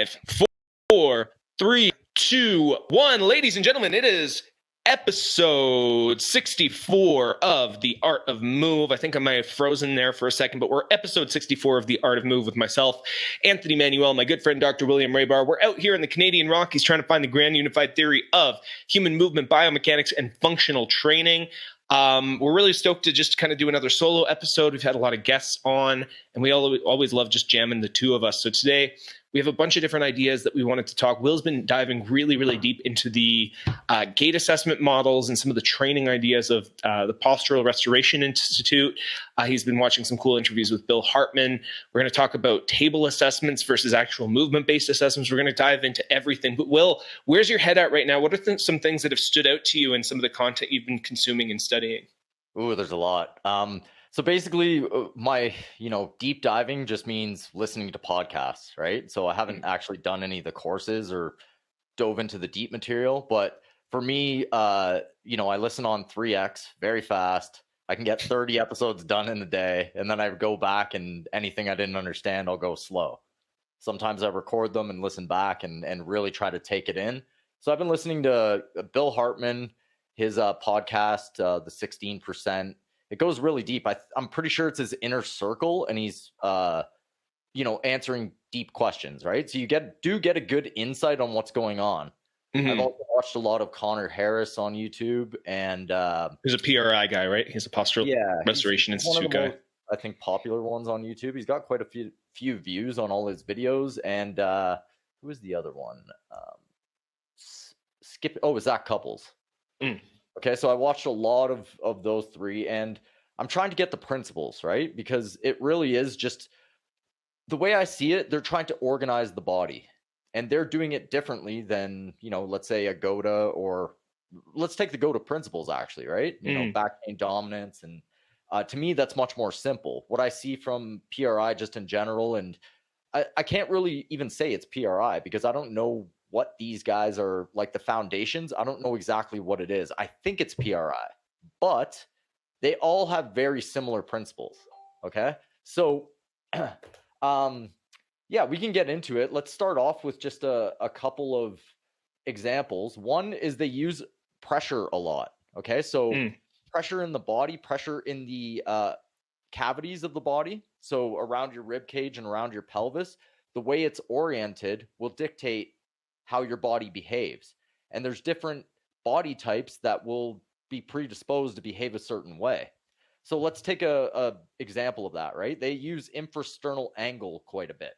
5, 4, 3, 2, 1. Ladies and gentlemen, it is episode 64 of The Art of Move. I think I might have frozen there for a second, but we're episode 64 of The Art of Move with myself, Anthony Manuele, my good friend, Dr. William Rajbar. We're out here in the Canadian Rockies trying to find the grand unified theory of human movement, biomechanics, and functional training. We're really stoked to just kind of do another solo episode. We've had a lot of guests on, and we always love just jamming the two of us. So today we have a bunch of different ideas that we wanted to talk. Will's been diving really, really deep into the Gait assessment models and some of the training ideas of the Postural Restoration Institute. He's been watching some cool interviews with Bill Hartman. We're going to talk about table assessments versus actual movement-based assessments. We're going to dive into everything. But Will, where's your head at right now? What are some things that have stood out to you in some of the content you've been consuming and studying? Ooh, there's a lot. So basically, my deep diving just means listening to podcasts, right? So I haven't actually done any of the courses or dove into the deep material. But for me, I listen on 3x very fast. I can get 30 episodes done in a day, and then I go back and anything I didn't understand, I'll go slow. Sometimes I record them and listen back and really try to take it in. So I've been listening to Bill Hartman, his podcast, the 16%. It goes really deep. I'm pretty sure it's his inner circle, and he's answering deep questions, right? So you do get a good insight on what's going on. Mm-hmm. I've also watched a lot of Connor Harris on YouTube, and he's a PRI guy, right? He's a Postural Restoration Institute guy. Most, I think, popular ones on YouTube. He's got quite a few views on all his videos. And who is the other one? Zach Couples. Okay, so I watched a lot of those three, and I'm trying to get the principles, right? Because it really is just the way I see it. They're trying to organize the body, and they're doing it differently than, let's say a GOTA, or let's take the GOTA principles, actually, right? Back pain dominance. And to me, that's much more simple. What I see from PRI just in general, and I can't really even say it's PRI because I don't know what these guys are, like the foundations. I don't know exactly what it is. I think it's PRI, but they all have very similar principles. Okay. So, we can get into it. Let's start off with just a couple of examples. One is they use pressure a lot. Okay. So pressure in the body, pressure in the cavities of the body. So around your rib cage and around your pelvis, the way it's oriented will dictate how your body behaves. And there's different body types that will be predisposed to behave a certain way. So let's take a example of that, right? They use infrasternal angle quite a bit.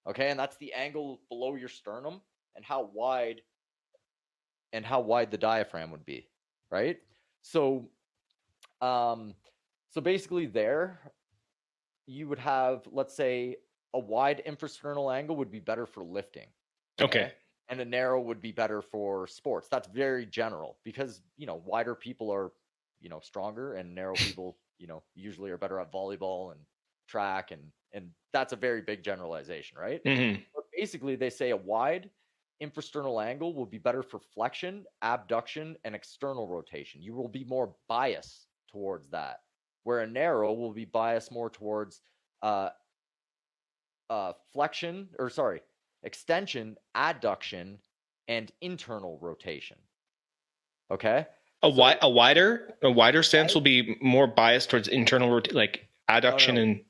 Okay, and that's the angle below your sternum and how wide the diaphragm would be, right? So basically there you would have, let's say, a wide infrasternal angle would be better for lifting. Okay. And a narrow would be better for sports. That's very general because, wider people are, stronger, and narrow people, usually are better at volleyball and track. And that's a very big generalization, right? Mm-hmm. But basically, they say a wide infrasternal angle will be better for flexion, abduction, and external rotation. You will be more biased towards that, where a narrow will be biased more towards extension, adduction, and internal rotation. Okay. A wider stance will be more biased towards internal rotation, like adduction and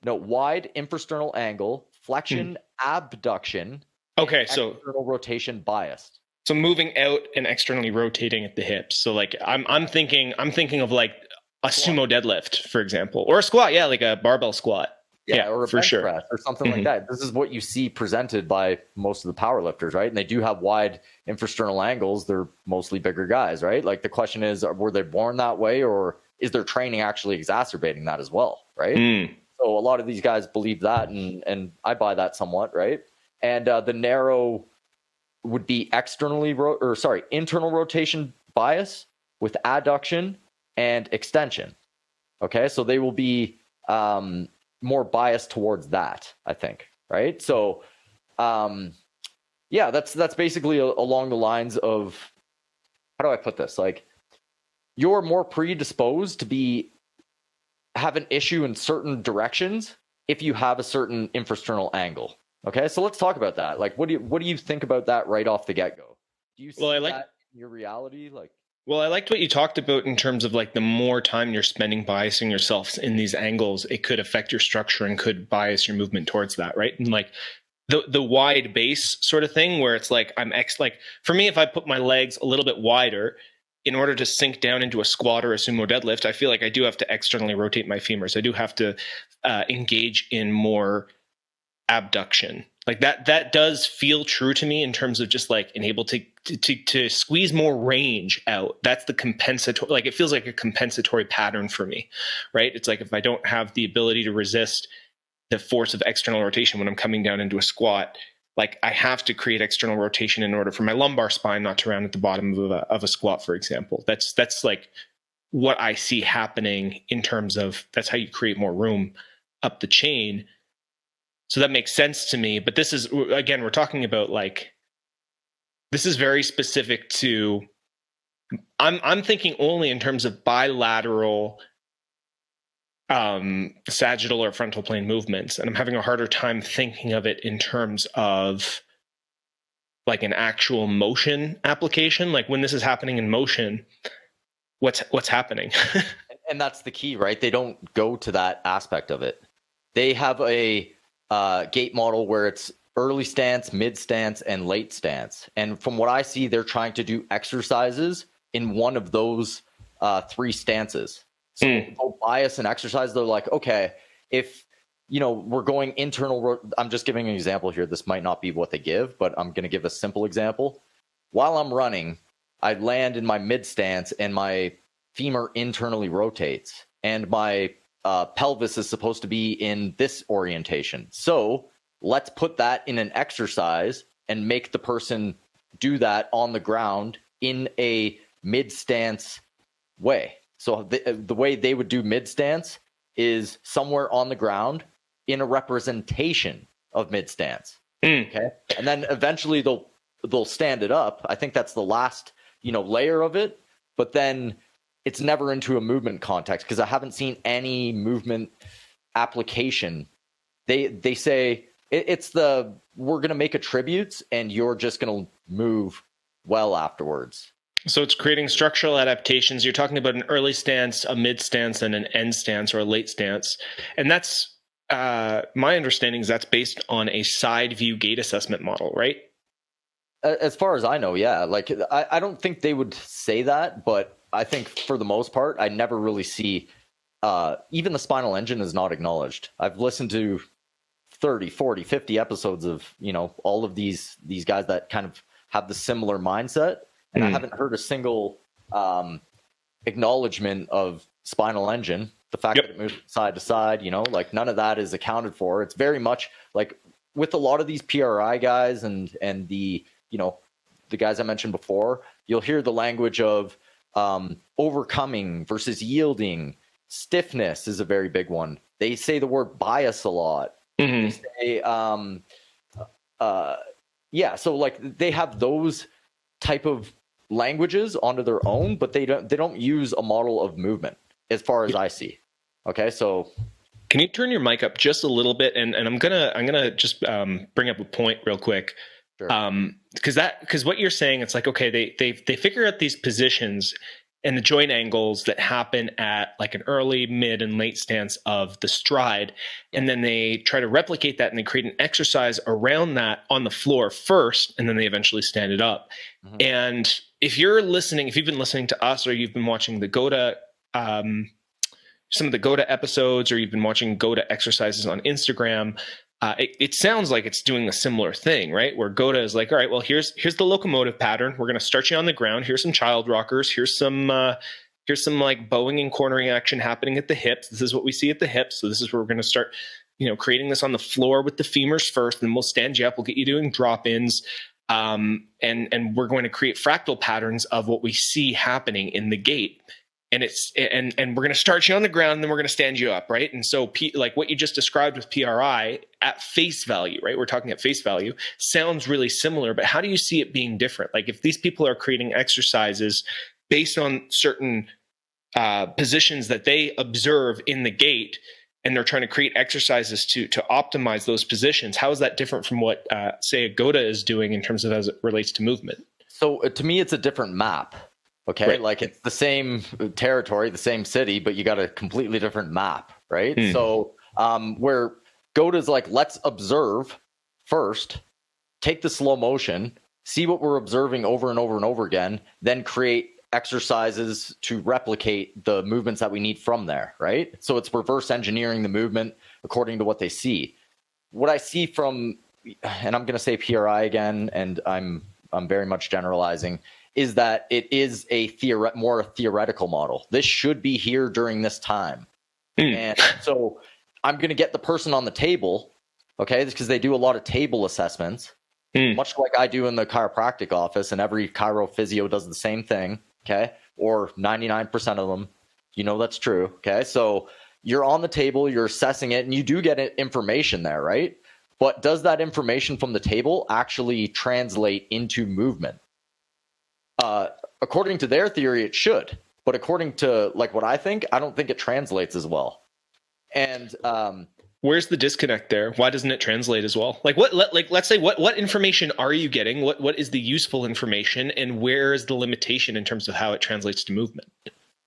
wide infrasternal angle, flexion, abduction. Okay, so internal rotation biased. So moving out and externally rotating at the hips. So like I'm thinking of like a sumo deadlift, for example, or a squat. Yeah, like a barbell squat. Yeah, or a bench press or something like that. This is what you see presented by most of the power lifters, right? And they do have wide infrasternal angles. They're mostly bigger guys, right? Like the question is, were they born that way, or is their training actually exacerbating that as well, right? So a lot of these guys believe that, and I buy that somewhat, right? And the narrow would be internal rotation bias with adduction and extension. Okay, so they will be more biased towards that, I think, right? So, that's basically along the lines of, how do I put this? Like, you're more predisposed to have an issue in certain directions if you have a certain infrasternal angle. Okay, so let's talk about that. Like, what do you think about that right off the get-go? Do you see that in your reality? Like, well, I liked what you talked about in terms of like the more time you're spending biasing yourself in these angles, it could affect your structure and could bias your movement towards that, right? And like the wide base sort of thing where it's like like for me, if I put my legs a little bit wider in order to sink down into a squat or a sumo deadlift, I feel like I do have to externally rotate my femurs. I do have to engage in more abduction. Like that does feel true to me in terms of just like able to squeeze more range out. That's the compensatory, like it feels like a compensatory pattern for me, right? It's like if I don't have the ability to resist the force of external rotation when I'm coming down into a squat, like I have to create external rotation in order for my lumbar spine not to round at the bottom of a squat, for example. That's like what I see happening in terms of that's how you create more room up the chain. So that makes sense to me. But this is, again, we're talking about like, this is very specific to, I'm thinking only in terms of bilateral sagittal or frontal plane movements. And I'm having a harder time thinking of it in terms of like an actual motion application. Like when this is happening in motion, what's happening? and that's the key, right? They don't go to that aspect of it. They have a Gait model where it's early stance, mid stance, and late stance. And from what I see, they're trying to do exercises in one of those three stances. So they'll bias an exercise. They're like, okay, if we're going internal, I'm just giving an example here. This might not be what they give, but I'm going to give a simple example. While I'm running, I land in my mid stance and my femur internally rotates and my pelvis is supposed to be in this orientation. So let's put that in an exercise and make the person do that on the ground in a mid stance way. So the way they would do mid stance is somewhere on the ground in a representation of mid stance. Okay. And then eventually they'll stand it up. I think that's the last, layer of it, but then it's never into a movement context because I haven't seen any movement application. They say we're going to make attributes and you're just going to move well afterwards. So it's creating structural adaptations. You're talking about an early stance, a mid stance, and an end stance or a late stance. And that's my understanding is that's based on a side view gait assessment model, right? As far as I know, yeah. Like I don't think they would say that, but I think for the most part, I never really see even the spinal engine is not acknowledged. I've listened to 30, 40, 50 episodes of, all of these guys that kind of have the similar mindset. And I haven't heard a single acknowledgement of spinal engine. The fact that it moves side to side, like none of that is accounted for. It's very much like with a lot of these PRI guys and the, the guys I mentioned before, you'll hear the language of overcoming versus yielding. Stiffness is a very big one. They say the word bias a lot. They say, so like they have those type of languages onto their own, but they don't use a model of movement as far as I see. Okay, so can you turn your mic up just a little bit? And I'm gonna just bring up a point real quick. Sure. Because what you're saying, it's like, okay, they figure out these positions and the joint angles that happen at like an early, mid, and late stance of the stride. And then they try to replicate that and they create an exercise around that on the floor first, and then they eventually stand it up. Mm-hmm. And if you've been listening to us or you've been watching the GOTA, some of the GOTA episodes, or you've been watching GOTA exercises on Instagram, it sounds like it's doing a similar thing, right? Where GOTA is like, all right, well, here's the locomotive pattern. We're going to start you on the ground. Here's some child rockers. Here's some like bowing and cornering action happening at the hips. This is what we see at the hips. So this is where we're going to start, creating this on the floor with the femurs first. Then we'll stand you up. We'll get you doing drop-ins. And we're going to create fractal patterns of what we see happening in the gait. And we're going to start you on the ground, and then we're going to stand you up, right? And so, like what you just described with PRI at face value, right? We're talking at face value, sounds really similar, but how do you see it being different? Like if these people are creating exercises based on certain positions that they observe in the gait, and they're trying to create exercises to optimize those positions. How is that different from what, say, a GOTA is doing in terms of as it relates to movement? So to me, it's a different map. Okay. Right. Like it's the same territory, the same city, but you got a completely different map. Right. So where GOTA's like, let's observe first, take the slow motion, see what we're observing over and over and over again, then create exercises to replicate the movements that we need from there, right? So it's reverse engineering the movement according to what they see. What I see from, and I'm going to say PRI again, and I'm very much generalizing, is that it is a more theoretical model. This should be here during this time. And so I'm going to get the person on the table, okay, because they do a lot of table assessments, much like I do in the chiropractic office, and every chiro physio does the same thing, okay, or 99% of them, that's true, okay? So you're on the table, you're assessing it, and you do get information there, right? But does that information from the table actually translate into movement? According to their theory, it should. But according to like what I think, I don't think it translates as well. And where's the disconnect there? Why doesn't it translate as well? Like let's say what information are you getting? What is the useful information, and where is the limitation in terms of how it translates to movement?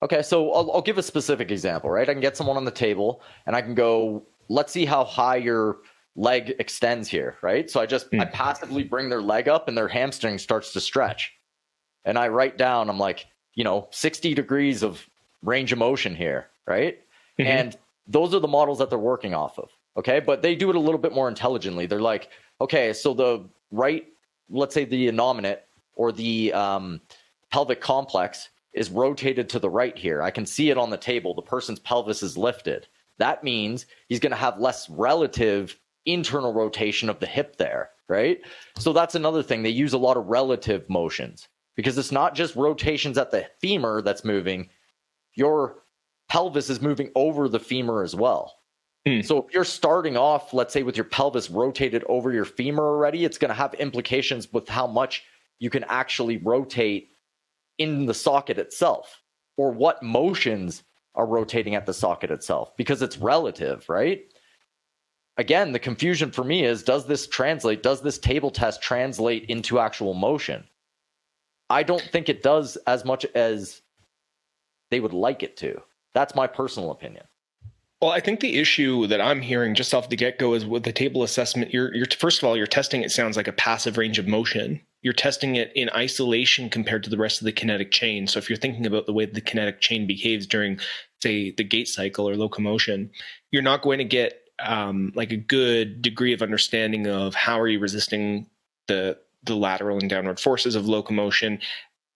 Okay, so I'll give a specific example, right? I can get someone on the table and I can go, let's see how high your leg extends here, right? So I passively bring their leg up and their hamstring starts to stretch. And I write down, I'm like, 60 degrees of range of motion here, right? And those are the models that they're working off of, okay? But they do it a little bit more intelligently. They're like, okay, so the right, let's say the innominate or the pelvic complex is rotated to the right here. I can see it on the table. The person's pelvis is lifted. That means he's going to have less relative internal rotation of the hip there, right? So that's another thing. They use a lot of relative motions because it's not just rotations at the femur that's moving. Your pelvis is moving over the femur as well. So if you're starting off, let's say with your pelvis rotated over your femur already, it's going to have implications with how much you can actually rotate in the socket itself, or what motions are rotating at the socket itself, because it's relative, right? Again, the confusion for me is, does this translate? Does this table test translate into actual motion? I don't think it does as much as they would like it to. That's my personal opinion. Well, I think the issue that I'm hearing just off the get-go is with the table assessment, you're first of all, you're testing, it sounds like a passive range of motion. You're testing it in isolation compared to the rest of the kinetic chain. So if you're thinking about the way the kinetic chain behaves during, say, the gait cycle or locomotion, you're not going to get like a good degree of understanding of how are you resisting the lateral and downward forces of locomotion.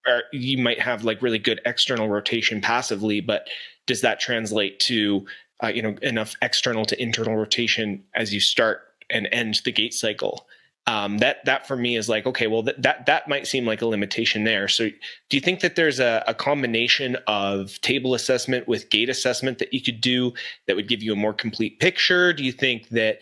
Or you might have like really good external rotation passively, but does that translate to enough external to internal rotation as you start and end the gait cycle? That for me is like, okay, well, that might seem like a limitation there. So do you think that there's a combination of table assessment with gait assessment that you could do that would give you a more complete picture? Do you think that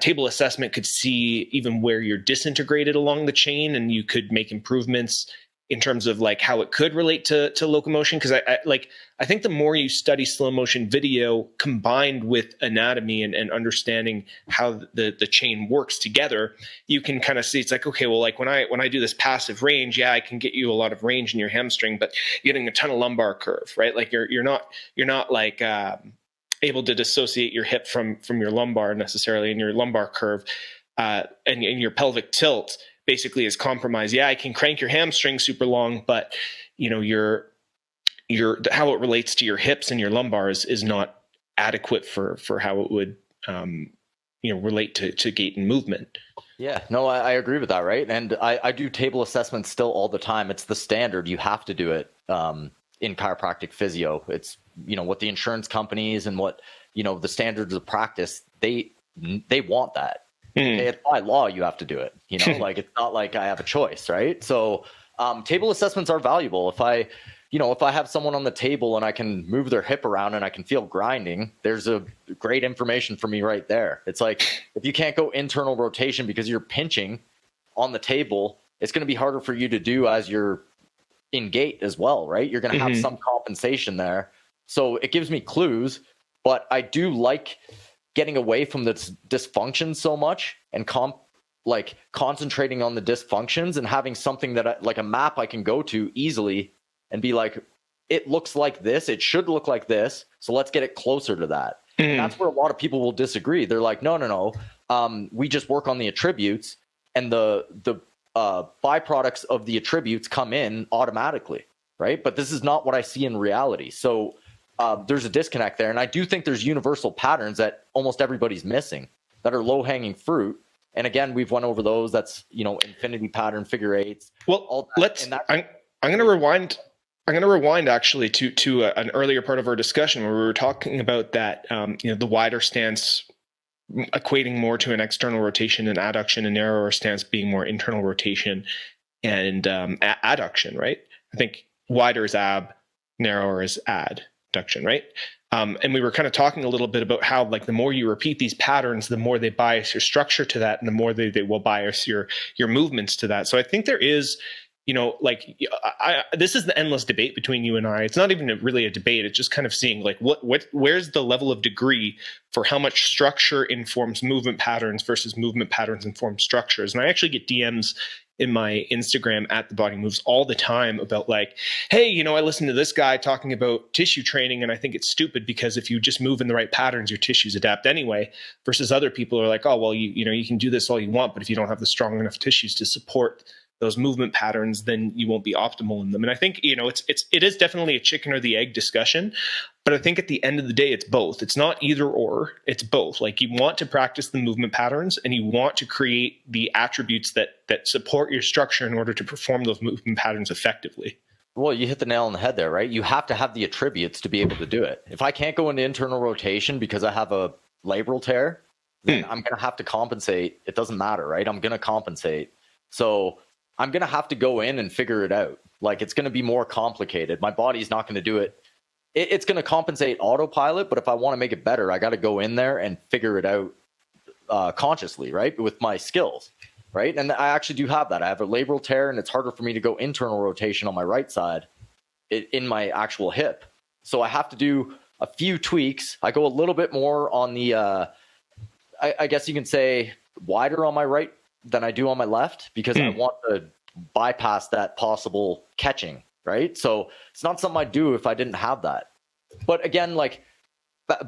table assessment could see even where you're disintegrated along the chain and you could make improvements in terms of like how it could relate to locomotion? Because I think the more you study slow motion video combined with anatomy and understanding how the chain works together, you can kind of see it's like, okay, well, like when I do this passive range, yeah, I can get you a lot of range in your hamstring, but you're getting a ton of lumbar curve, right? Like you're not like able to dissociate your hip from your lumbar necessarily, and your lumbar curve and your pelvic tilt basically is compromised. Yeah, I can crank your hamstring super long, but your how it relates to your hips and your lumbar is not adequate for how it would relate to gait and movement. Yeah, no, I agree with that, right? And I do table assessments still all the time. It's the standard. You have to do it in chiropractic physio. It's what the insurance companies and what the standards of practice, they want that. Okay, it's by law you have to do it. Like it's not like I have a choice, right? So table assessments are valuable. If I have someone on the table and I can move their hip around and I can feel grinding, there's a great information for me right there. It's like if you can't go internal rotation because you're pinching on the table, it's going to be harder for you to do as you're in gait as well, right? You're going to have some compensation there. So it gives me clues. but I do like getting away from this dysfunction so much and concentrating on the dysfunctions and having something that like a map I can go to easily and be like, it looks like this, it should look like this, so let's get it closer to that. And that's where a lot of people will disagree. They're like, no, we just work on the attributes, and the byproducts of the attributes come in automatically, right? But this is not what I see in reality. So there's a disconnect there, and I do think there's universal patterns that almost everybody's missing that are low-hanging fruit. And again, we've went over those. That's, infinity pattern, figure eights. Well, I'm going to rewind. I'm going to rewind actually to an earlier part of our discussion where we were talking about that, the wider stance equating more to an external rotation and adduction, and narrower stance being more internal rotation and adduction, right? I think wider is ab, narrower is adduction, right? And we were kind of talking a little bit about how, like, the more you repeat these patterns, the more they bias your structure to that, and the more they will bias your movements to that. So I think there is, this is the endless debate between you and I. It's not even really a debate. It's just kind of seeing like where's the level of degree for how much structure informs movement patterns versus movement patterns inform structures. And I actually get DMs in my Instagram at The Body Moves all the time about like, hey, I listened to this guy talking about tissue training and I think it's stupid because if you just move in the right patterns, your tissues adapt anyway, versus other people are like, oh, well, you can do this all you want, but if you don't have the strong enough tissues to support those movement patterns, then you won't be optimal in them. And I think, it is definitely a chicken or the egg discussion, but I think at the end of the day, it's both. It's not either or, it's both. Like, you want to practice the movement patterns and you want to create the attributes that support your structure in order to perform those movement patterns effectively. Well, you hit the nail on the head there, right? You have to have the attributes to be able to do it. If I can't go into internal rotation because I have a labral tear, then I'm going to have to compensate. It doesn't matter, right? I'm going to compensate. So I'm going to have to go in and figure it out. Like, it's going to be more complicated. My body's not going to do it. It's going to compensate autopilot, but if I want to make it better, I got to go in there and figure it out consciously, right? With my skills, right? And I actually do have that. I have a labral tear, and it's harder for me to go internal rotation on my right side in my actual hip. So I have to do a few tweaks. I go a little bit more on the, I guess you can say, wider on my right than I do on my left, because I want to bypass that possible catching, right? So it's not something I'd do if I didn't have that. But again, like,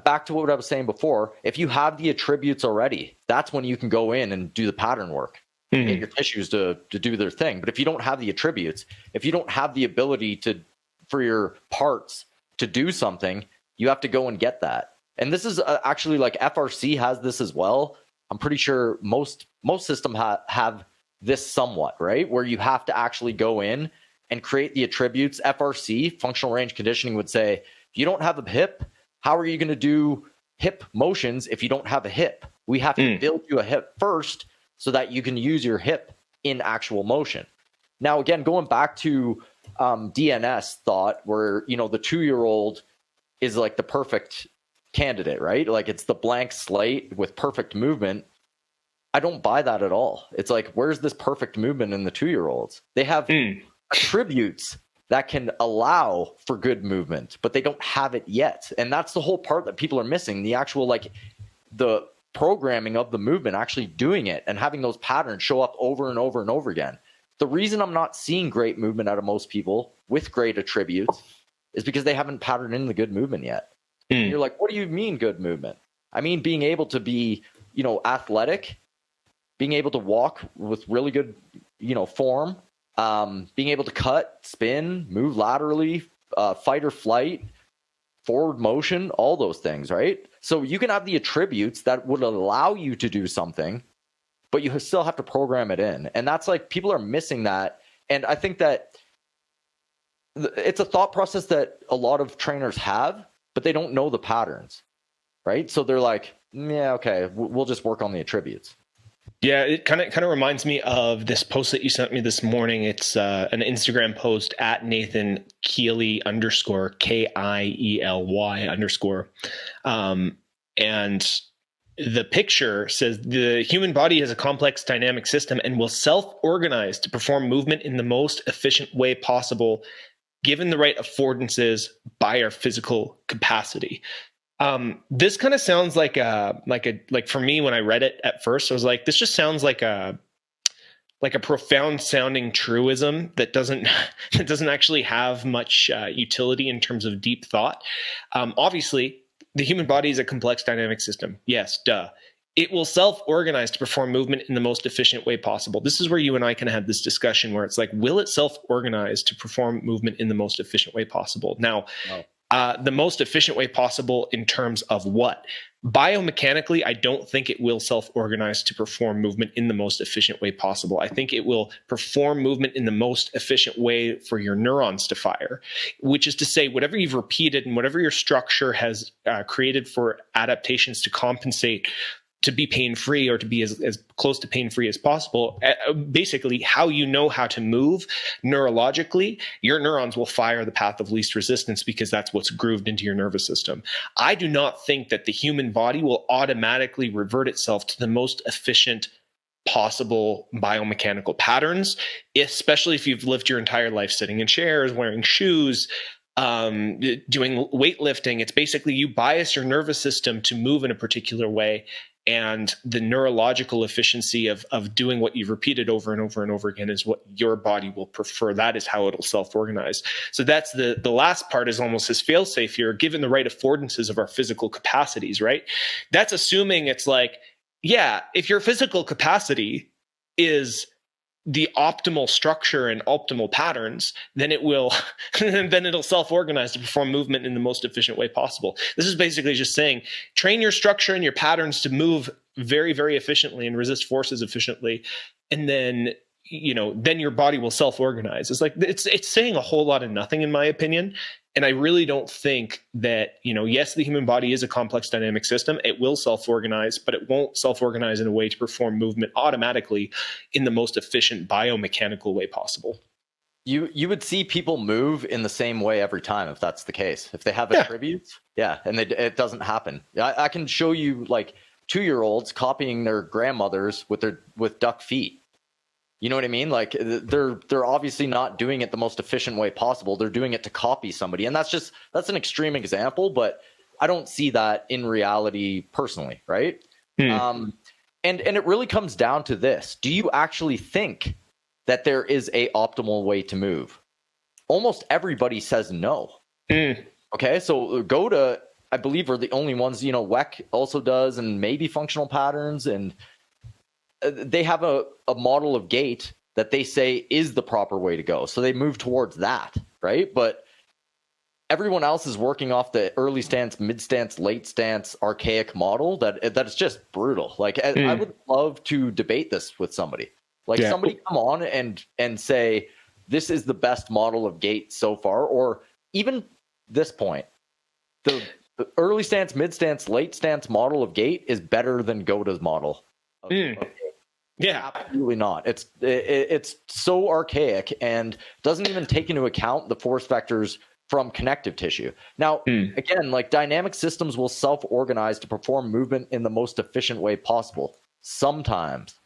back to what I was saying before, if you have the attributes already, that's when you can go in and do the pattern work, get your tissues to do their thing. But if you don't have the attributes, if you don't have the ability for your parts to do something, you have to go and get that. And this is actually, like, FRC has this as well. I'm pretty sure most systems have this somewhat, right? Where you have to actually go in and create the attributes. FRC, functional range conditioning, would say, if you don't have a hip, how are you going to do hip motions if you don't have a hip? We have to build you a hip first so that you can use your hip in actual motion. Now, again, going back to DNS thought, where, the 2-year-old is like the perfect candidate, right? Like, it's the blank slate with perfect movement. I don't buy that at all. It's like, where's this perfect movement in the 2-year-olds? They have attributes that can allow for good movement, but they don't have it yet. And that's the whole part that people are missing. The actual, like, the programming of the movement, actually doing it and having those patterns show up over and over and over again. The reason I'm not seeing great movement out of most people with great attributes is because they haven't patterned in the good movement yet. You're like, what do you mean good movement? I mean, being able to be, athletic, being able to walk with really good, form, being able to cut, spin, move laterally, fight or flight, forward motion, all those things, right? So you can have the attributes that would allow you to do something, but you still have to program it in. And that's, like, people are missing that. And I think that it's a thought process that a lot of trainers have, but they don't know the patterns, right? So they're like, yeah, okay, we'll just work on the attributes. Yeah, it kind of reminds me of this post that you sent me this morning. It's an Instagram post at Nathan Keely _ KIELY _ and the picture says the human body is a complex dynamic system and will self-organize to perform movement in the most efficient way possible, given the right affordances by our physical capacity. This kind of sounds like for me when I read it at first, I was like, this just sounds like a profound sounding truism that doesn't that doesn't actually have much utility in terms of deep thought. Obviously, the human body is a complex dynamic system. Yes, duh. It will self-organize to perform movement in the most efficient way possible. This is where you and I can have this discussion where it's like, will it self-organize to perform movement in the most efficient way possible? Now, No. the most efficient way possible in terms of what? Biomechanically, I don't think it will self-organize to perform movement in the most efficient way possible. I think it will perform movement in the most efficient way for your neurons to fire, which is to say, whatever you've repeated and whatever your structure has created for adaptations to compensate to be pain-free or to be as close to pain-free as possible, basically how you know how to move neurologically, your neurons will fire the path of least resistance because that's what's grooved into your nervous system. I do not think that the human body will automatically revert itself to the most efficient possible biomechanical patterns, especially if you've lived your entire life sitting in chairs, wearing shoes, doing weightlifting. It's basically you bias your nervous system to move in a particular way, and the neurological efficiency of doing what you've repeated over and over and over again is what your body will prefer. That is how it'll self-organize. So that's the last part is almost his fail-safe here, given the right affordances of our physical capacities, right? That's assuming it's like, yeah, if your physical capacity is the optimal structure and optimal patterns, then it'll self-organize to perform movement in the most efficient way possible. This is basically just saying, train your structure and your patterns to move very, very efficiently and resist forces efficiently. And then, then your body will self-organize. It's like, it's saying a whole lot of nothing, in my opinion. And I really don't think that, yes, the human body is a complex dynamic system. It will self-organize, but it won't self-organize in a way to perform movement automatically in the most efficient biomechanical way possible. You would see people move in the same way every time if that's the case. If they have attributes, and it doesn't happen. I can show you like 2-year-olds copying their grandmothers with duck feet. You know what I mean? Like they're obviously not doing it the most efficient way possible. They're doing it to copy somebody. And that's an extreme example, but I don't see that in reality personally, right? And it really comes down to this. Do you actually think that there is a optimal way to move? Almost everybody says no. Okay, so go to, I believe, are the only ones, WEC also does, and maybe functional patterns, and they have a model of Gait that they say is the proper way to go. So they move towards that, right? But everyone else is working off the early stance, mid stance, late stance, archaic model that is just brutal. Like I would love to debate this with somebody. Like somebody come on and say, this is the best model of Gait so far, or even this point, the early stance, mid stance, late stance model of Gait is better than Goda's model. Of Gait. Yeah, absolutely not. It's so archaic and doesn't even take into account the force vectors from connective tissue. Now, again, like dynamic systems will self-organize to perform movement in the most efficient way possible. Sometimes,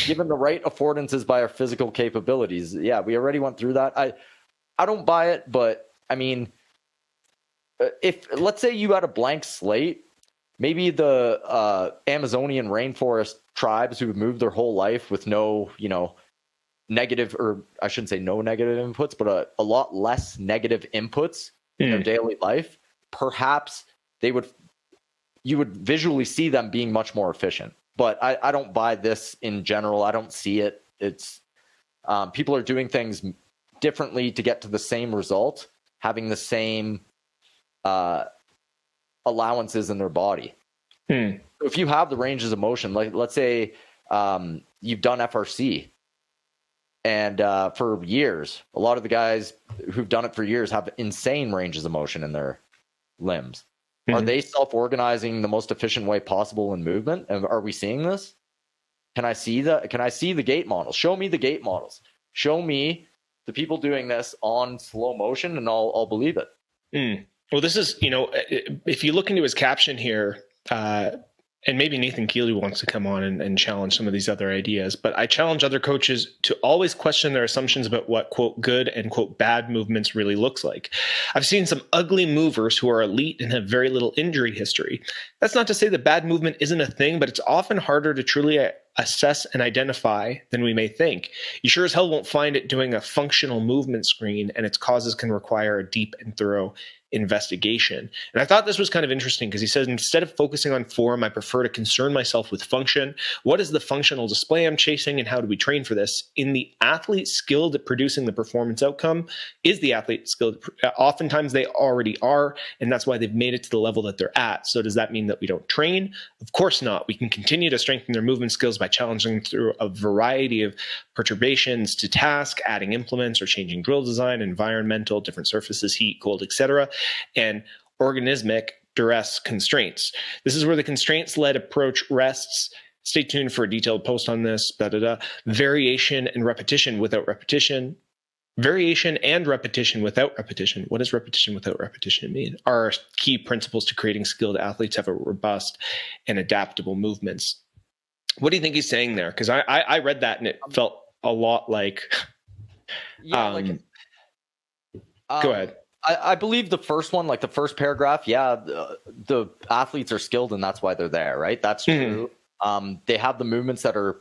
given the right affordances by our physical capabilities. Yeah, we already went through that. I don't buy it, but I mean, if let's say you had a blank slate, maybe the Amazonian rainforest tribes who have moved their whole life with no, negative, or I shouldn't say no negative inputs, but a lot less negative inputs in their daily life, perhaps you would visually see them being much more efficient. But I don't buy this in general. I don't see it. It's people are doing things differently to get to the same result, having the same allowances in their body. If you have the ranges of motion, like let's say you've done FRC, and for years, a lot of the guys who've done it for years have insane ranges of motion in their limbs. Are they self-organizing the most efficient way possible in movement? And are we seeing this? Can I see that? Can I see the Gait models? Show me the Gait models. Show me the people doing this on slow motion, and I'll believe it. Well, this is, if you look into his caption here, and maybe Nathan Keeley wants to come on and challenge some of these other ideas, but I challenge other coaches to always question their assumptions about what, quote, good and, quote, bad movements really looks like. I've seen some ugly movers who are elite and have very little injury history. That's not to say that bad movement isn't a thing, but it's often harder to truly assess and identify than we may think. You sure as hell won't find it doing a functional movement screen, and its causes can require a deep and thorough investigation. And I thought this was kind of interesting because he says, instead of focusing on form, I prefer to concern myself with function. What is the functional display I'm chasing, and how do we train for this? In the athlete skilled at producing the performance outcome, is the athlete skilled? Oftentimes they already are, and that's why they've made it to the level that they're at. So does that mean that we don't train? Of course not. We can continue to strengthen their movement skills by challenging them through a variety of perturbations to task, adding implements or changing drill design, environmental, different surfaces, heat, cold, etc., and organismic duress constraints. This is where the constraints-led approach rests. Stay tuned for a detailed post on this. Variation and repetition without repetition. Variation and repetition without repetition. What does repetition without repetition mean? Are key principles to creating skilled athletes have a robust and adaptable movements. What do you think he's saying there? Because I read that and it felt a lot like. Go ahead. I believe the first one, like the first paragraph, the athletes are skilled and that's why they're there, right? That's true. They have the movements that they're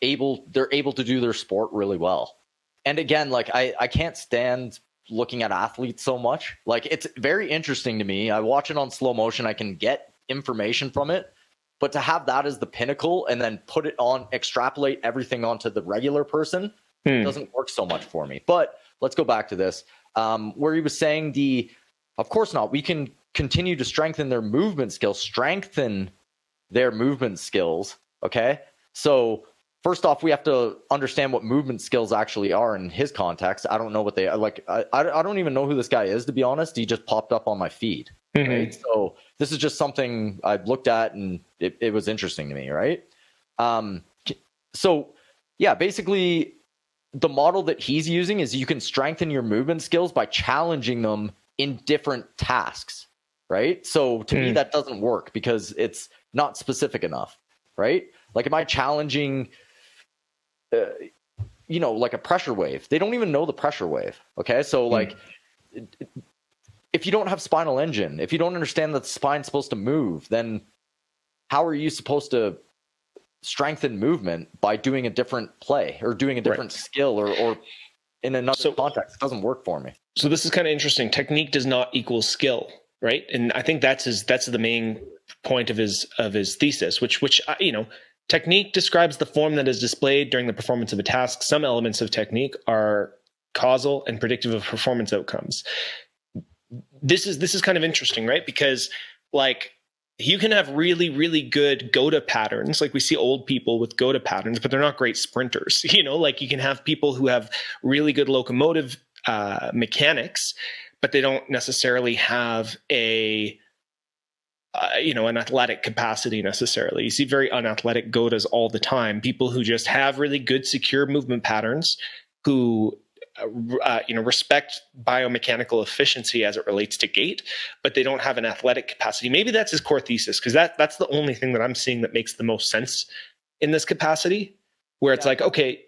able to do their sport really well. And again, like I can't stand looking at athletes so much. Like, it's very interesting to me. I watch it on slow motion. I can get information from it, but to have that as the pinnacle and then put it on, extrapolate everything onto the regular person doesn't work so much for me. But let's go back to this. Where he was saying of course not, we can continue to strengthen their movement skills, okay? So first off, we have to understand what movement skills actually are in his context. I don't know what they are. Like, I don't even know who this guy is, to be honest. He just popped up on my feed, right? So this is just something I've looked at and it was interesting to me, right? So yeah, basically the model that he's using is you can strengthen your movement skills by challenging them in different tasks, right? So to me, that doesn't work because it's not specific enough, right? Like, am I challenging, like a pressure wave? They don't even know the pressure wave, okay? So like, if you don't have spinal engine, if you don't understand that the spine's supposed to move, then how are you supposed to strengthen movement by doing a different play or doing a different skill or in another context? It doesn't work for me. So this is kind of interesting. Technique does not equal skill, right? And I think that's the main point of his thesis, which technique describes the form that is displayed during the performance of a task. Some elements of technique are causal and predictive of performance outcomes. This is kind of interesting, right? Because like, you can have really, really good GOTA patterns. Like, we see old people with GOTA patterns, but they're not great sprinters. Like, you can have people who have really good locomotive mechanics, but they don't necessarily have an athletic capacity necessarily. You see very unathletic GOTAs all the time. People who just have really good, secure movement patterns, who respect biomechanical efficiency as it relates to gait, but they don't have an athletic capacity. Maybe that's his core thesis, because that's the only thing that I'm seeing that makes the most sense in this capacity, where it's like, okay,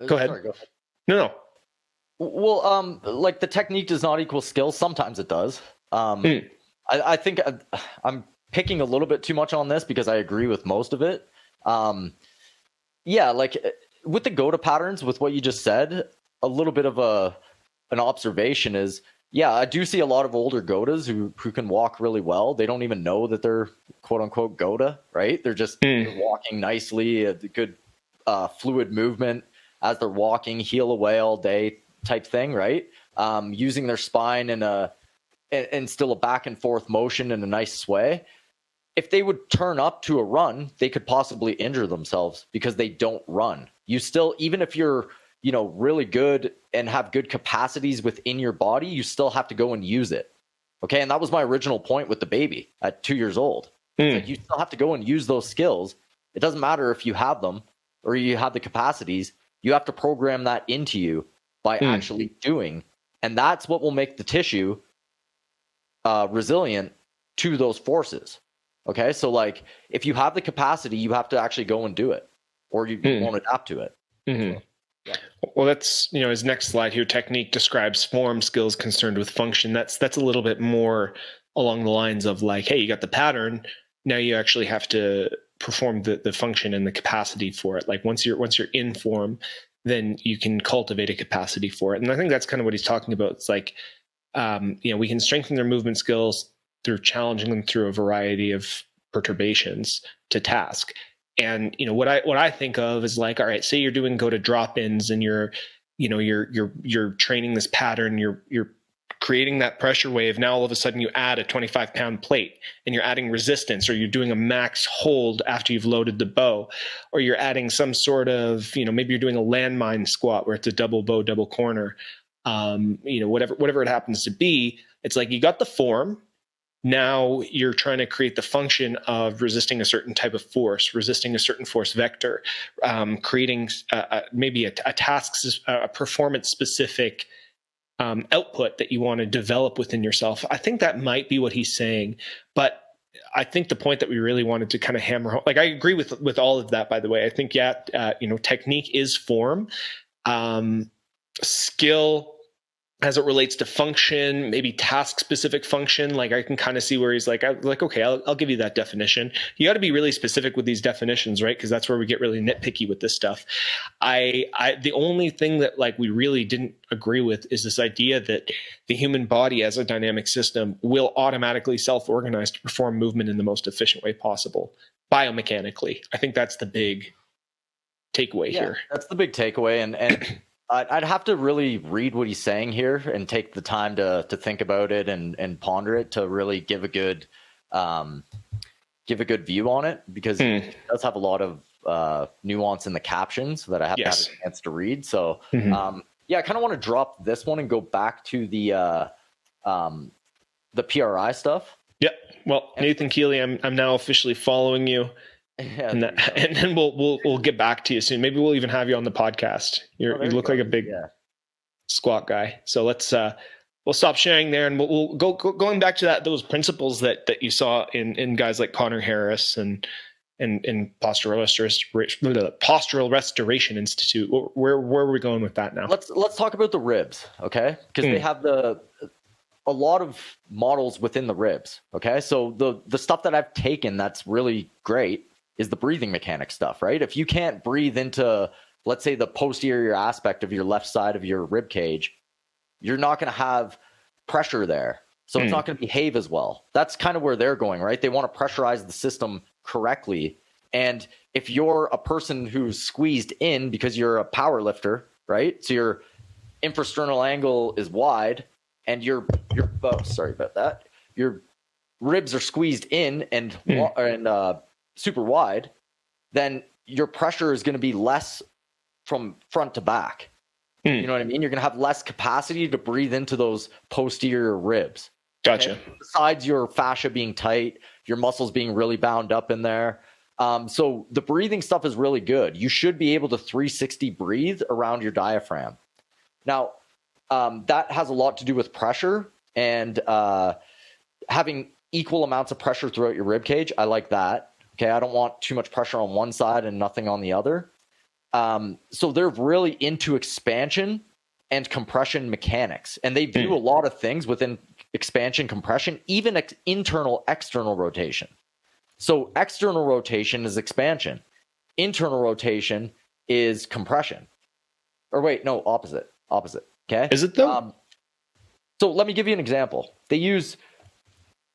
go ahead. Sorry, go ahead. No. Well, like, the technique does not equal skill. Sometimes it does. I think I'm picking a little bit too much on this because I agree with most of it. Like with the GOTA patterns, with what you just said, a little bit of an observation is, I do see a lot of older GOTAs who can walk really well. They don't even know that they're quote unquote GOTA, right? They're just they're walking nicely, a good fluid movement as they're walking, heel away all day type thing, right? Using their spine and still a back and forth motion and a nice sway. If they would turn up to a run, they could possibly injure themselves because they don't run. You still, even if you're really good and have good capacities within your body, you still have to go and use it. Okay. And that was my original point with the baby at 2 years old. It's like, you still have to go and use those skills. It doesn't matter if you have them or you have the capacities. You have to program that into you by actually doing. And that's what will make the tissue resilient to those forces. Okay. So like if you have the capacity, you have to actually go and do it, or you won't adapt to it. Mm-hmm. So, yeah. Well, that's, his next slide here. Technique describes form, skills concerned with function. That's a little bit more along the lines of like, hey, you got the pattern. Now you actually have to perform the function and the capacity for it. Like once you're in form, then you can cultivate a capacity for it. And I think that's kind of what he's talking about. It's like, we can strengthen their movement skills through challenging them through a variety of perturbations to task. And what I think of is like, all right, say you're doing go to drop-ins and you're training this pattern, you're creating that pressure wave. Now all of a sudden you add a 25-pound plate and you're adding resistance, or you're doing a max hold after you've loaded the bow, or you're adding some sort of, maybe you're doing a landmine squat where it's a double bow, double corner. Whatever it happens to be, it's like you got the form. Now you're trying to create the function of resisting a certain type of force, resisting a certain force vector, creating maybe a task, a performance specific output that you want to develop within yourself. I think that might be what he's saying, but I think the point that we really wanted to kind of hammer home, like I agree with all of that, by the way. I think, technique is form. Skill as it relates to function, maybe task specific function. Like I can kind of see where he's like, okay, I'll give you that definition. You got to be really specific with these definitions, right? Because that's where we get really nitpicky with this stuff. The only thing that like we really didn't agree with is this idea that the human body as a dynamic system will automatically self-organize to perform movement in the most efficient way possible biomechanically. I think that's the big takeaway here. That's the big takeaway. And I'd have to really read what he's saying here and take the time to think about it and ponder it to really give a good view on it, because it does have a lot of nuance in the captions that I have to have a chance to read. So I kind of want to drop this one and go back to the PRI stuff. Yep. Well, Nathan Keeley, I'm now officially following you. Yeah, and then we'll get back to you soon. Maybe we'll even have you on the podcast. You look like a big squat guy. So let's we'll stop sharing there, and we'll go going back to those principles that you saw in guys like Connor Harris and Postural Restoration Institute. Where are we going with that now? Let's talk about the ribs, okay? Because they have a lot of models within the ribs. Okay, so the stuff that I've taken that's really great is the breathing mechanic stuff, right? If you can't breathe into, let's say, the posterior aspect of your left side of your rib cage, you're not going to have pressure there. So it's not going to behave as well. That's kind of where they're going, right? They want to pressurize the system correctly. And if you're a person who's squeezed in because you're a power lifter, right? So your infrasternal angle is wide and your sorry about that. Your ribs are squeezed in and super wide, then your pressure is going to be less from front to back. You know what I mean? You're going to have less capacity to breathe into those posterior ribs. Gotcha. Okay? Besides your fascia being tight, your muscles being really bound up in there. So the breathing stuff is really good. You should be able to 360 breathe around your diaphragm. Now, that has a lot to do with pressure and having equal amounts of pressure throughout your rib cage. I like that. Okay, I don't want too much pressure on one side and nothing on the other. So they're really into expansion and compression mechanics, and they do a lot of things within expansion, compression, even internal, external rotation. So external rotation is expansion. Internal rotation is compression. Or wait, no, opposite. Okay. Is it though? So let me give you an example. They use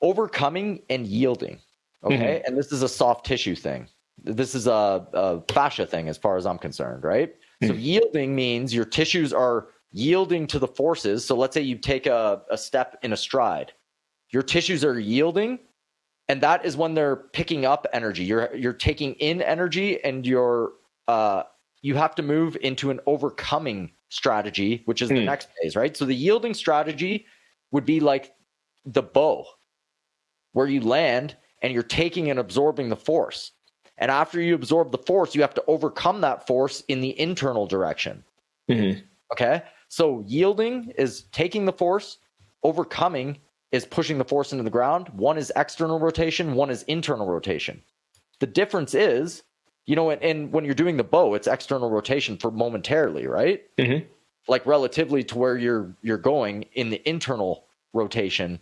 overcoming and yielding. Okay. And this is a soft tissue thing. This is a fascia thing as far as I'm concerned, right? So yielding means your tissues are yielding to the forces. So let's say you take a step in a stride. Your tissues are yielding, and that is when they're picking up energy. You're taking in energy, and you have to move into an overcoming strategy, which is the next phase, right? So the yielding strategy would be like the bow, where you land and you're taking and absorbing the force. And after you absorb the force, you have to overcome that force in the internal direction. Okay? So yielding is taking the force, overcoming is pushing the force into the ground. One is external rotation, one is internal rotation. The difference is, and when you're doing the bow, it's external rotation for momentarily, right? Mm-hmm. Like relatively to where you're going in the internal rotation.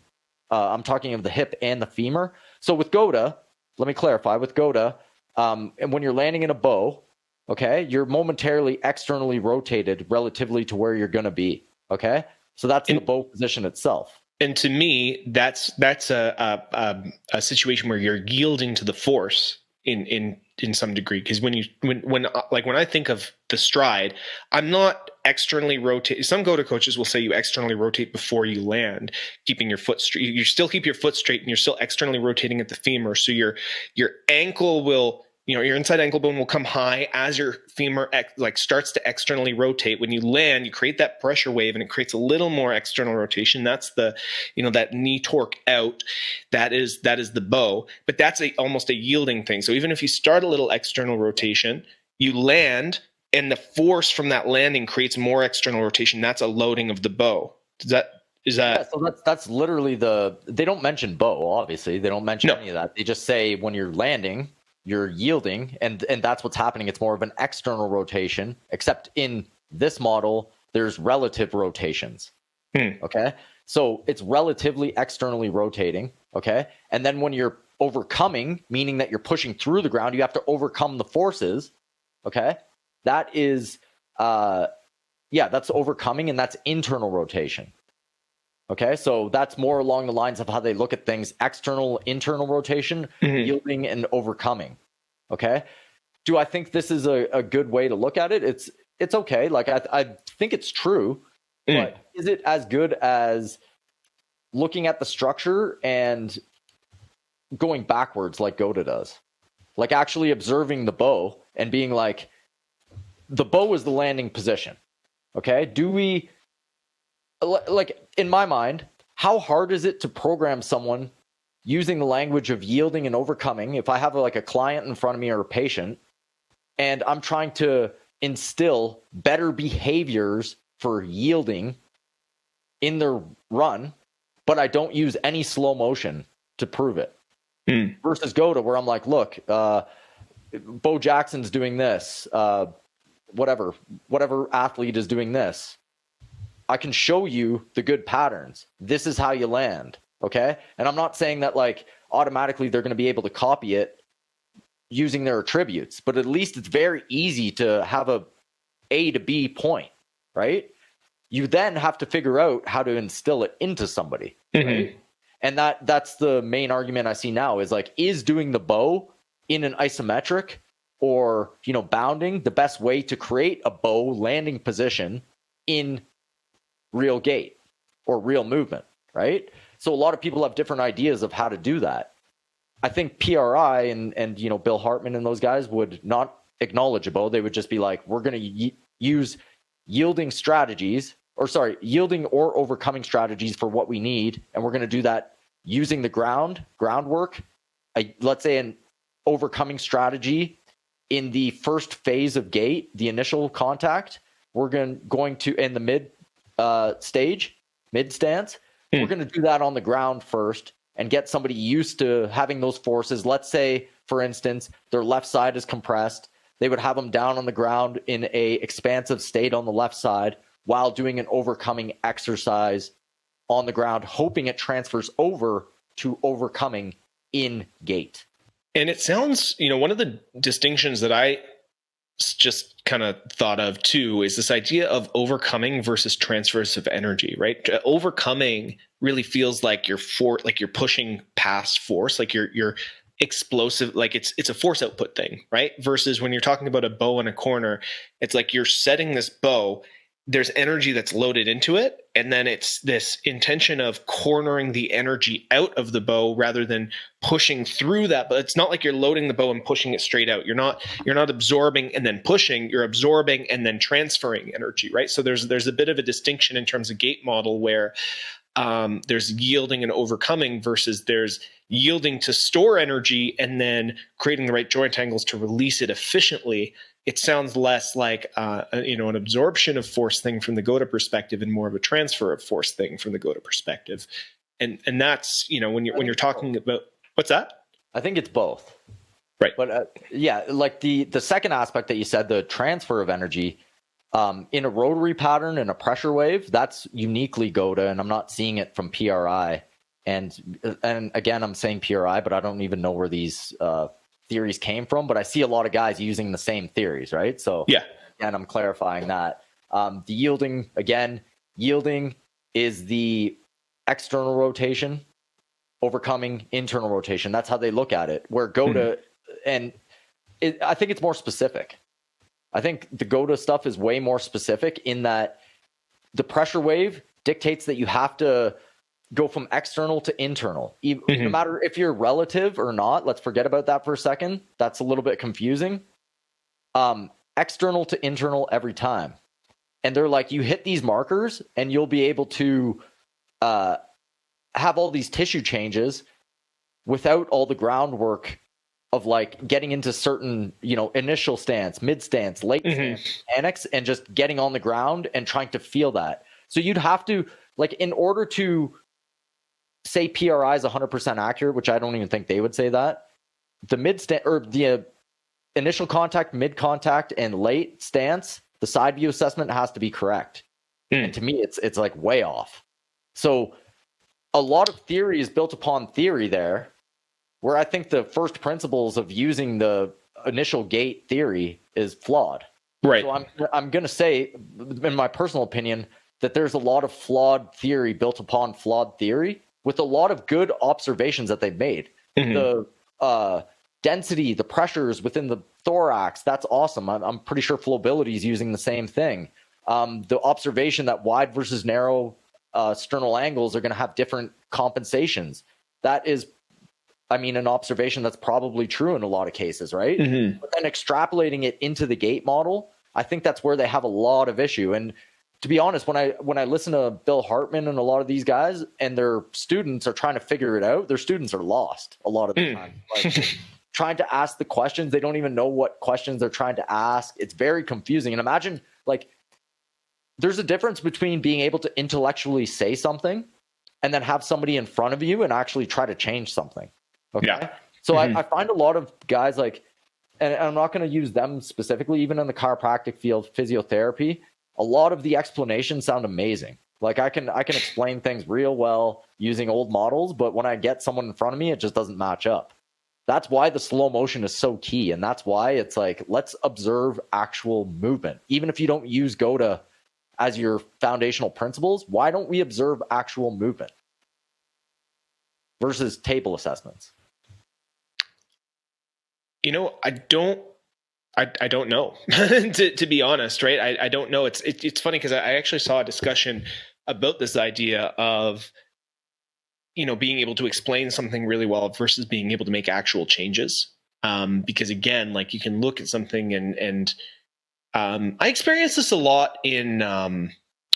I'm talking of the hip and the femur. So with Gota, let me clarify, with Gota, and when you're landing in a bow, okay, you're momentarily externally rotated relatively to where you're going to be, okay? So that's the bow position itself. And to me, that's a situation where you're yielding to the force in some degree, because when I think of the stride, I'm not externally rotate. Some Gota coaches will say you externally rotate before you land, keeping your foot straight. You still keep your foot straight, and you're still externally rotating at the femur. So your ankle will, your inside ankle bone will come high as your femur starts to externally rotate. When you land, you create that pressure wave, and it creates a little more external rotation. That's the, that knee torque out. That is the bow, but that's almost a yielding thing. So even if you start a little external rotation, you land, and the force from that landing creates more external rotation. That's a loading of the bow. Is that? Yeah, so that's literally they don't mention bow, obviously. They don't mention any of that. They just say when you're landing, you're yielding, and that's what's happening. It's more of an external rotation, except in this model, there's relative rotations. Okay? So it's relatively externally rotating, okay? And then when you're overcoming, meaning that you're pushing through the ground, you have to overcome the forces, okay? That is, that's overcoming, and that's internal rotation. Okay, so that's more along the lines of how they look at things: external, internal rotation, yielding, and overcoming. Okay, do I think this is a good way to look at it? It's okay. Like I think it's true, but is it as good as looking at the structure and going backwards like Gota does? Like actually observing the bow and being like, the bow is the landing position. Okay, do we? Like in my mind, how hard is it to program someone using the language of yielding and overcoming? If I have a client in front of me or a patient, and I'm trying to instill better behaviors for yielding in their run, but I don't use any slow motion to prove it. Versus Gota, where I'm like, look, Bo Jackson's doing this, whatever athlete is doing this. I can show you the good patterns. This is how you land, okay? And I'm not saying that automatically they're going to be able to copy it using their attributes, but at least it's very easy to have A to B point, right? You then have to figure out how to instill it into somebody, right? And that's the main argument I see now is doing the bow in an isometric or, bounding the best way to create a bow landing position in real gait or real movement, right? So a lot of people have different ideas of how to do that. I think PRI and Bill Hartman and those guys would not acknowledge a bow. They would just be like, we're going to use yielding or overcoming strategies for what we need, and we're going to do that using the groundwork. Let's say an overcoming strategy in the first phase of gait, the initial contact. We're going to in the mid stance, we're going to do that on the ground first and get somebody used to having those forces. Let's say, for instance, their left side is compressed. They would have them down on the ground in a expansive state on the left side while doing an overcoming exercise on the ground, hoping it transfers over to overcoming in gait. And it sounds, one of the distinctions that I just kind of thought of too is this idea of overcoming versus transfers of energy, right? Overcoming really feels like you're pushing past force, like you're explosive, like it's a force output thing, right? Versus when you're talking about a bow in a corner, it's like you're setting this bow, there's energy that's loaded into it, and then it's this intention of cornering the energy out of the bow rather than pushing through that. But it's not like you're loading the bow and pushing it straight out. You're not absorbing and then pushing, you're absorbing and then transferring energy, right? So there's a bit of a distinction in terms of gait model where there's yielding and overcoming versus there's yielding to store energy and then creating the right joint angles to release it efficiently. It sounds less like an absorption of force thing from the Gota perspective and more of a transfer of force thing from the Gota perspective. And that's, when you're talking about, what's that? I think it's both. Right. But yeah, like the second aspect that you said, the transfer of energy in a rotary pattern and a pressure wave, that's uniquely GOTA, and I'm not seeing it from PRI. And again, I'm saying PRI, but I don't even know where these theories came from. But I see a lot of guys using the same theories, right? So yeah, and I'm clarifying that. The yielding is the external rotation overcoming internal rotation. That's how they look at it. Where GOTA, I think it's more specific. I think the GOTA stuff is way more specific in that the pressure wave dictates that you have to go from external to internal. No matter if you're relative or not, let's forget about that for a second. That's a little bit confusing. External to internal every time. And they're like, you hit these markers and you'll be able to have all these tissue changes without all the groundwork of like getting into certain, initial stance, mid stance, late stance, mechanics, and just getting on the ground and trying to feel that. So you'd have to, like, in order to say PRI is 100% accurate, which I don't even think they would say that, the mid stance or the initial contact, mid contact, and late stance, the side view assessment has to be correct. And to me, it's like way off. So a lot of theory is built upon theory there, where I think the first principles of using the initial gait theory is flawed. Right. So I'm going to say, in my personal opinion, that there's a lot of flawed theory built upon flawed theory with a lot of good observations that they've made. The density, the pressures within the thorax, that's awesome. I'm pretty sure flowability is using the same thing. The observation that wide versus narrow sternal angles are going to have different compensations. That is, an observation that's probably true in a lot of cases, right? But then extrapolating it into the gait model, I think that's where they have a lot of issue. And to be honest, when I listen to Bill Hartman and a lot of these guys and their students are trying to figure it out, their students are lost a lot of the time. Like, trying to ask the questions, they don't even know what questions they're trying to ask. It's very confusing. And imagine, like, there's a difference between being able to intellectually say something and then have somebody in front of you and actually try to change something. Okay. Yeah. So I find a lot of guys like, and I'm not going to use them specifically, even in the chiropractic field, physiotherapy, a lot of the explanations sound amazing. Like I can explain things real well using old models, but when I get someone in front of me, it just doesn't match up. That's why the slow motion is so key. And that's why it's like, let's observe actual movement. Even if you don't use GOTA as your foundational principles, why don't we observe actual movement versus table assessments? I don't know, to be honest, right? I don't know. It's funny because I actually saw a discussion about this idea of, being able to explain something really well versus being able to make actual changes. Because again, like you can look at something and I experienced this a lot in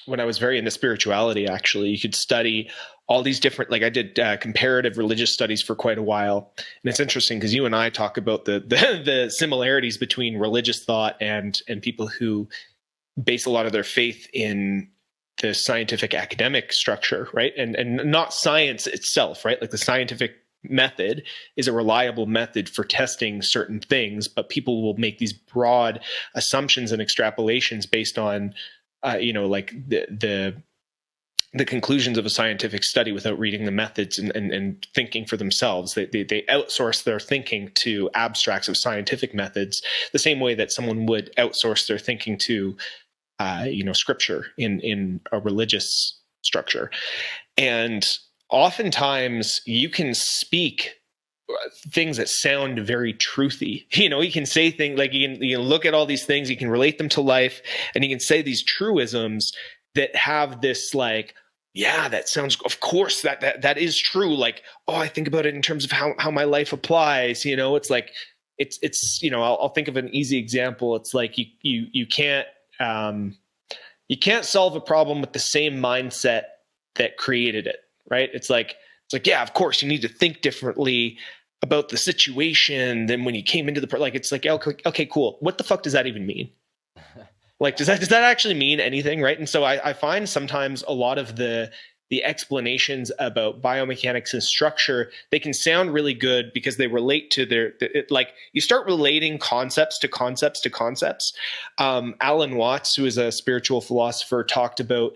when I was very into spirituality. Actually, you could study all these different, like I did comparative religious studies for quite a while, and it's interesting because you and I talk about the similarities between religious thought and people who base a lot of their faith in the scientific academic structure, right? And not science itself, right? Like the scientific method is a reliable method for testing certain things, but people will make these broad assumptions and extrapolations based on, like the conclusions of a scientific study without reading the methods and thinking for themselves. They outsource their thinking to abstracts of scientific methods, the same way that someone would outsource their thinking to, scripture in a religious structure. And oftentimes you can speak things that sound very truthy. You can say things like you can look at all these things, you can relate them to life, and you can say these truisms that have this like, yeah, that sounds, of course, that is true. Like, oh, I think about it in terms of how my life applies. It's like, it's I'll think of an easy example. It's like you can't solve a problem with the same mindset that created it, right? It's like, yeah, of course you need to think differently about the situation than when you came into the, like, it's like, okay, cool. What the fuck does that even mean? Like, does that actually mean anything? Right. And so I find sometimes a lot of the the explanations about biomechanics and structure, they can sound really good because they relate to like you start relating concepts to concepts to concepts. Alan Watts, who is a spiritual philosopher, talked about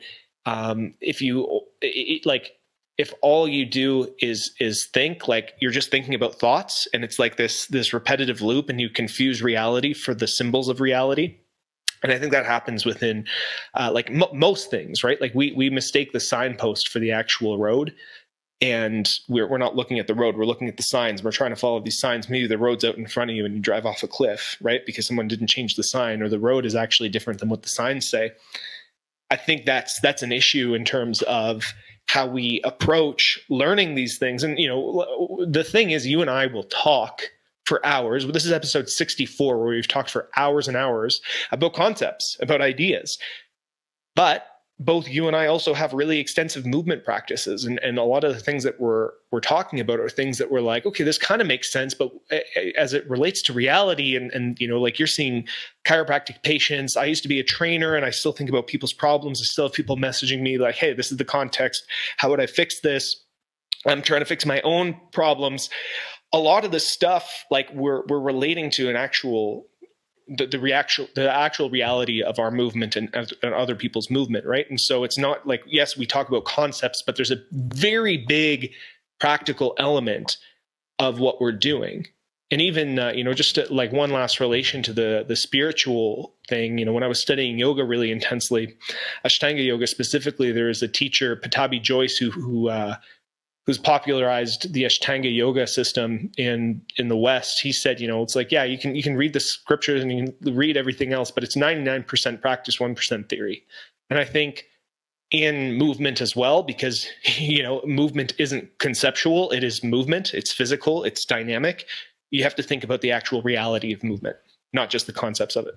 if all you do is think, like you're just thinking about thoughts, and it's like this repetitive loop, and you confuse reality for the symbols of reality. And I think that happens within most things, right? Like we mistake the signpost for the actual road, and we're not looking at the road. We're looking at the signs. We're trying to follow these signs. Maybe the road's out in front of you and you drive off a cliff, right? Because someone didn't change the sign, or the road is actually different than what the signs say. I think that's an issue in terms of how we approach learning these things. And, the thing is, you and I will talk for hours. This is episode 64, where we've talked for hours and hours about concepts, about ideas. But both you and I also have really extensive movement practices. And a lot of the things that we're talking about are things that we're like, okay, this kind of makes sense. But as it relates to reality and like you're seeing chiropractic patients, I used to be a trainer and I still think about people's problems. I still have people messaging me like, hey, this is the context. How would I fix this? I'm trying to fix my own problems. A lot of the stuff, like we're relating to an actual the actual reality of our movement and other people's movement, right? And so it's not like, yes, we talk about concepts, but there's a very big practical element of what we're doing. And even just like one last relation to the spiritual thing, when I was studying yoga really intensely, Ashtanga yoga specifically, there is a teacher, Patabi Joyce, who's popularized the Ashtanga yoga system in the West. He said, it's like, yeah, you can read the scriptures and you can read everything else, but it's 99% practice, 1% theory. And I think in movement as well, because, movement isn't conceptual. It is movement. It's physical. It's dynamic. You have to think about the actual reality of movement, not just the concepts of it.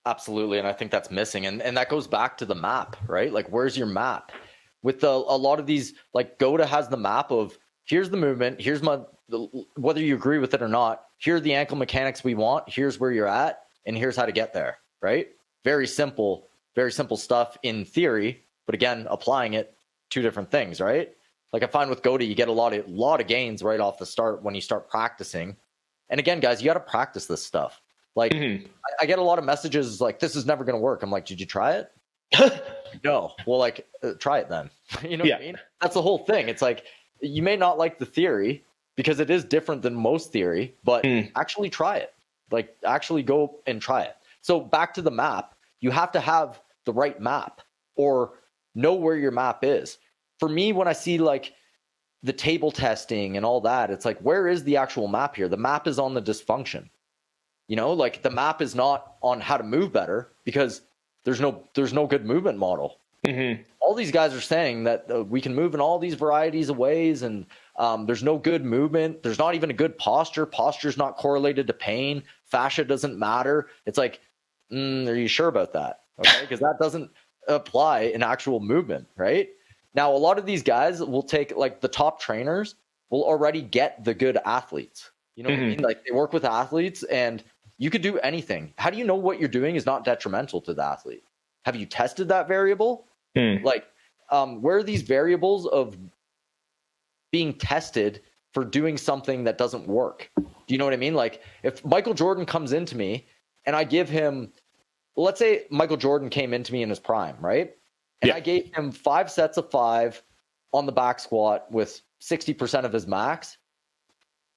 Absolutely. And I think that's missing. And that goes back to the map, right? Like, where's your map? With a lot of these, like Gota has the map of here's the movement, here's whether you agree with it or not, here are the ankle mechanics we want, here's where you're at, and here's how to get there, right? Very simple stuff in theory, but again, applying it, two different things, right? Like I find with Gota, you get a lot of gains right off the start when you start practicing. And again, guys, you got to practice this stuff. Like I get a lot of messages like, this is never going to work. I'm like, did you try it? No. Well, try it then. You know what I mean? That's the whole thing. It's like, you may not like the theory because it is different than most theory, but actually try it. Like, actually go and try it. So back to the map, you have to have the right map or know where your map is. For me, when I see like the table testing and all that, it's like, where is the actual map here? The map is on the dysfunction. Like the map is not on how to move better because there's no good movement model. All these guys are saying that we can move in all these varieties of ways, and there's no good movement. There's not even a good posture. Posture's not correlated to pain. Fascia doesn't matter. It's like, are you sure about that? Okay, because that doesn't apply in actual movement, right? Now, a lot of these guys will take, like the top trainers will already get the good athletes. You know what I mean? Like they work with athletes, and you could do anything. How do you know what you're doing is not detrimental to the athlete? Have you tested that variable? Like, where are these variables of being tested for doing something that doesn't work? Do you know what I mean? Like, if Michael Jordan comes into me and I give him, let's say Michael Jordan came into me in his prime, right? And I gave him 5 sets of 5 on the back squat with 60% of his max,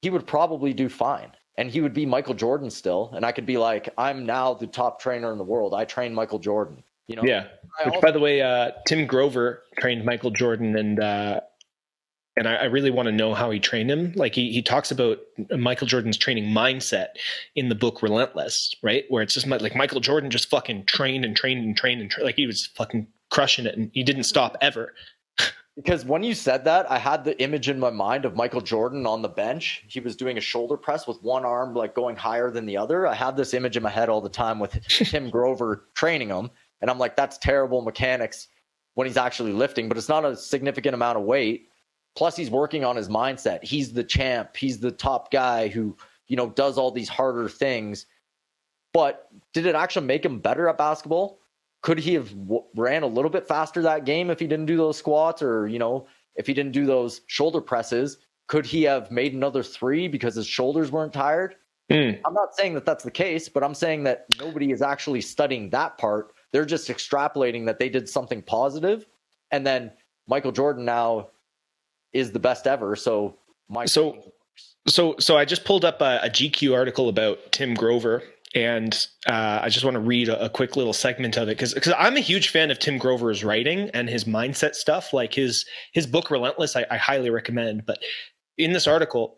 he would probably do fine. And he would be Michael Jordan still. And I could be like, I'm now the top trainer in the world. I train Michael Jordan. Yeah. Which, by the way, Tim Grover trained Michael Jordan, and I really want to know how he trained him. Like he talks about Michael Jordan's training mindset in the book Relentless, right? Where it's just like Michael Jordan just fucking trained and trained and trained and like he was fucking crushing it, and he didn't stop ever. Because when you said that, I had the image in my mind of Michael Jordan on the bench. He was doing a shoulder press with one arm like going higher than the other. I had this image in my head all the time with Tim Grover training him. And I'm like, that's terrible mechanics when he's actually lifting, but it's not a significant amount of weight. Plus, he's working on his mindset. He's the champ. He's the top guy who, does all these harder things. But did it actually make him better at basketball? Could he have ran a little bit faster that game if he didn't do those squats, or, if he didn't do those shoulder presses? Could he have made another 3 because his shoulders weren't tired? I'm not saying that that's the case, but I'm saying that nobody is actually studying that part. They're just extrapolating that they did something positive, and then Michael Jordan now is the best ever. So I just pulled up a GQ article about Tim Grover, and I just want to read a quick little segment of it because I'm a huge fan of Tim Grover's writing and his mindset stuff. Like his book Relentless, I highly recommend. But in this article,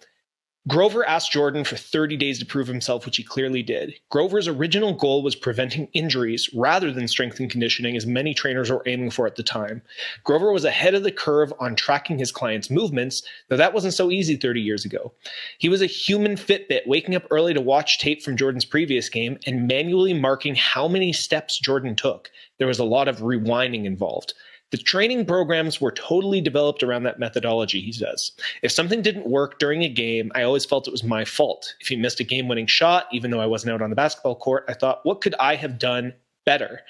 Grover asked Jordan for 30 days to prove himself, which he clearly did. Grover's original goal was preventing injuries rather than strength and conditioning, as many trainers were aiming for at the time. Grover was ahead of the curve on tracking his clients' movements, though that wasn't so easy 30 years ago. He was a human Fitbit, waking up early to watch tape from Jordan's previous game and manually marking how many steps Jordan took. There was a lot of rewinding involved. The training programs were totally developed around that methodology, he says. If something didn't work during a game, I always felt it was my fault. If he missed a game-winning shot, even though I wasn't out on the basketball court, I thought, what could I have done better?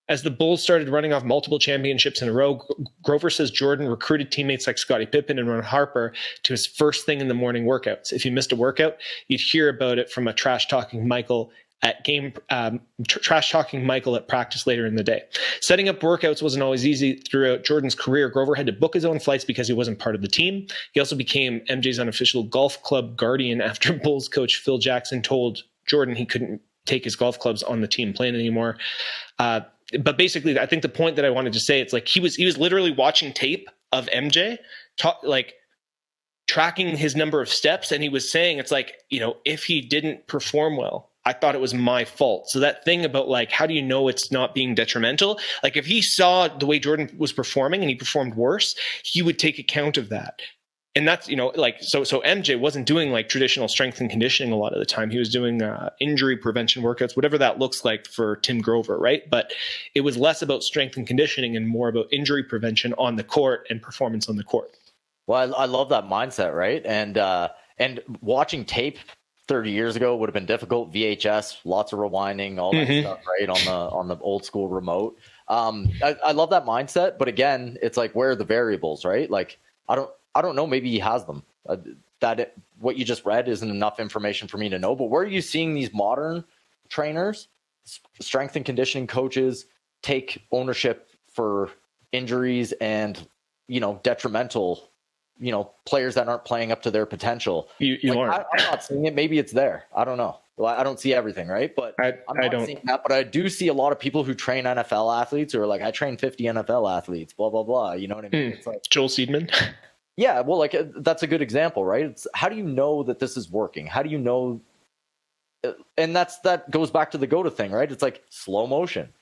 As the Bulls started running off multiple championships in a row, Grover says Jordan recruited teammates like Scottie Pippen and Ron Harper to his first thing in the morning workouts. If he missed a workout, you'd hear about it from a trash-talking Michael at practice later in the day. Setting up workouts wasn't always easy throughout Jordan's career. Grover had to book his own flights because he wasn't part of the team. He also became MJ's unofficial golf club guardian after Bulls coach Phil Jackson told Jordan he couldn't take his golf clubs on the team plane anymore. But basically, I think the point that I wanted to say, it's like he was literally watching tape of MJ, tracking his number of steps, and he was saying, it's like, if he didn't perform well, I thought it was my fault. So that thing about like, how do you know it's not being detrimental? Like if he saw the way Jordan was performing and he performed worse, he would take account of that. And that's, so MJ wasn't doing like traditional strength and conditioning a lot of the time. He was doing injury prevention workouts, whatever that looks like for Tim Grover, right? But it was less about strength and conditioning and more about injury prevention on the court and performance on the court. Well, I love that mindset, right? And watching tape 30 years ago would have been difficult. VHS, lots of rewinding, all that stuff, right? On the old school remote. I love that mindset, but again, it's like, where are the variables, right? Like, I don't know. Maybe he has them. What you just read isn't enough information for me to know. But where are you seeing these modern trainers, strength and conditioning coaches, take ownership for injuries and detrimental players that aren't playing up to their potential? You aren't. I'm not seeing it. Maybe it's there. I don't know. Well, I don't see everything, right? But I'm not seeing that. But I do see a lot of people who train NFL athletes who are like, I train 50 NFL athletes, blah, blah, blah. You know what I mean? It's like Joel Seedman. Yeah, well, like that's a good example, right? It's how do you know that this is working? How do you know? And that goes back to the GOATA thing, right? It's like slow motion.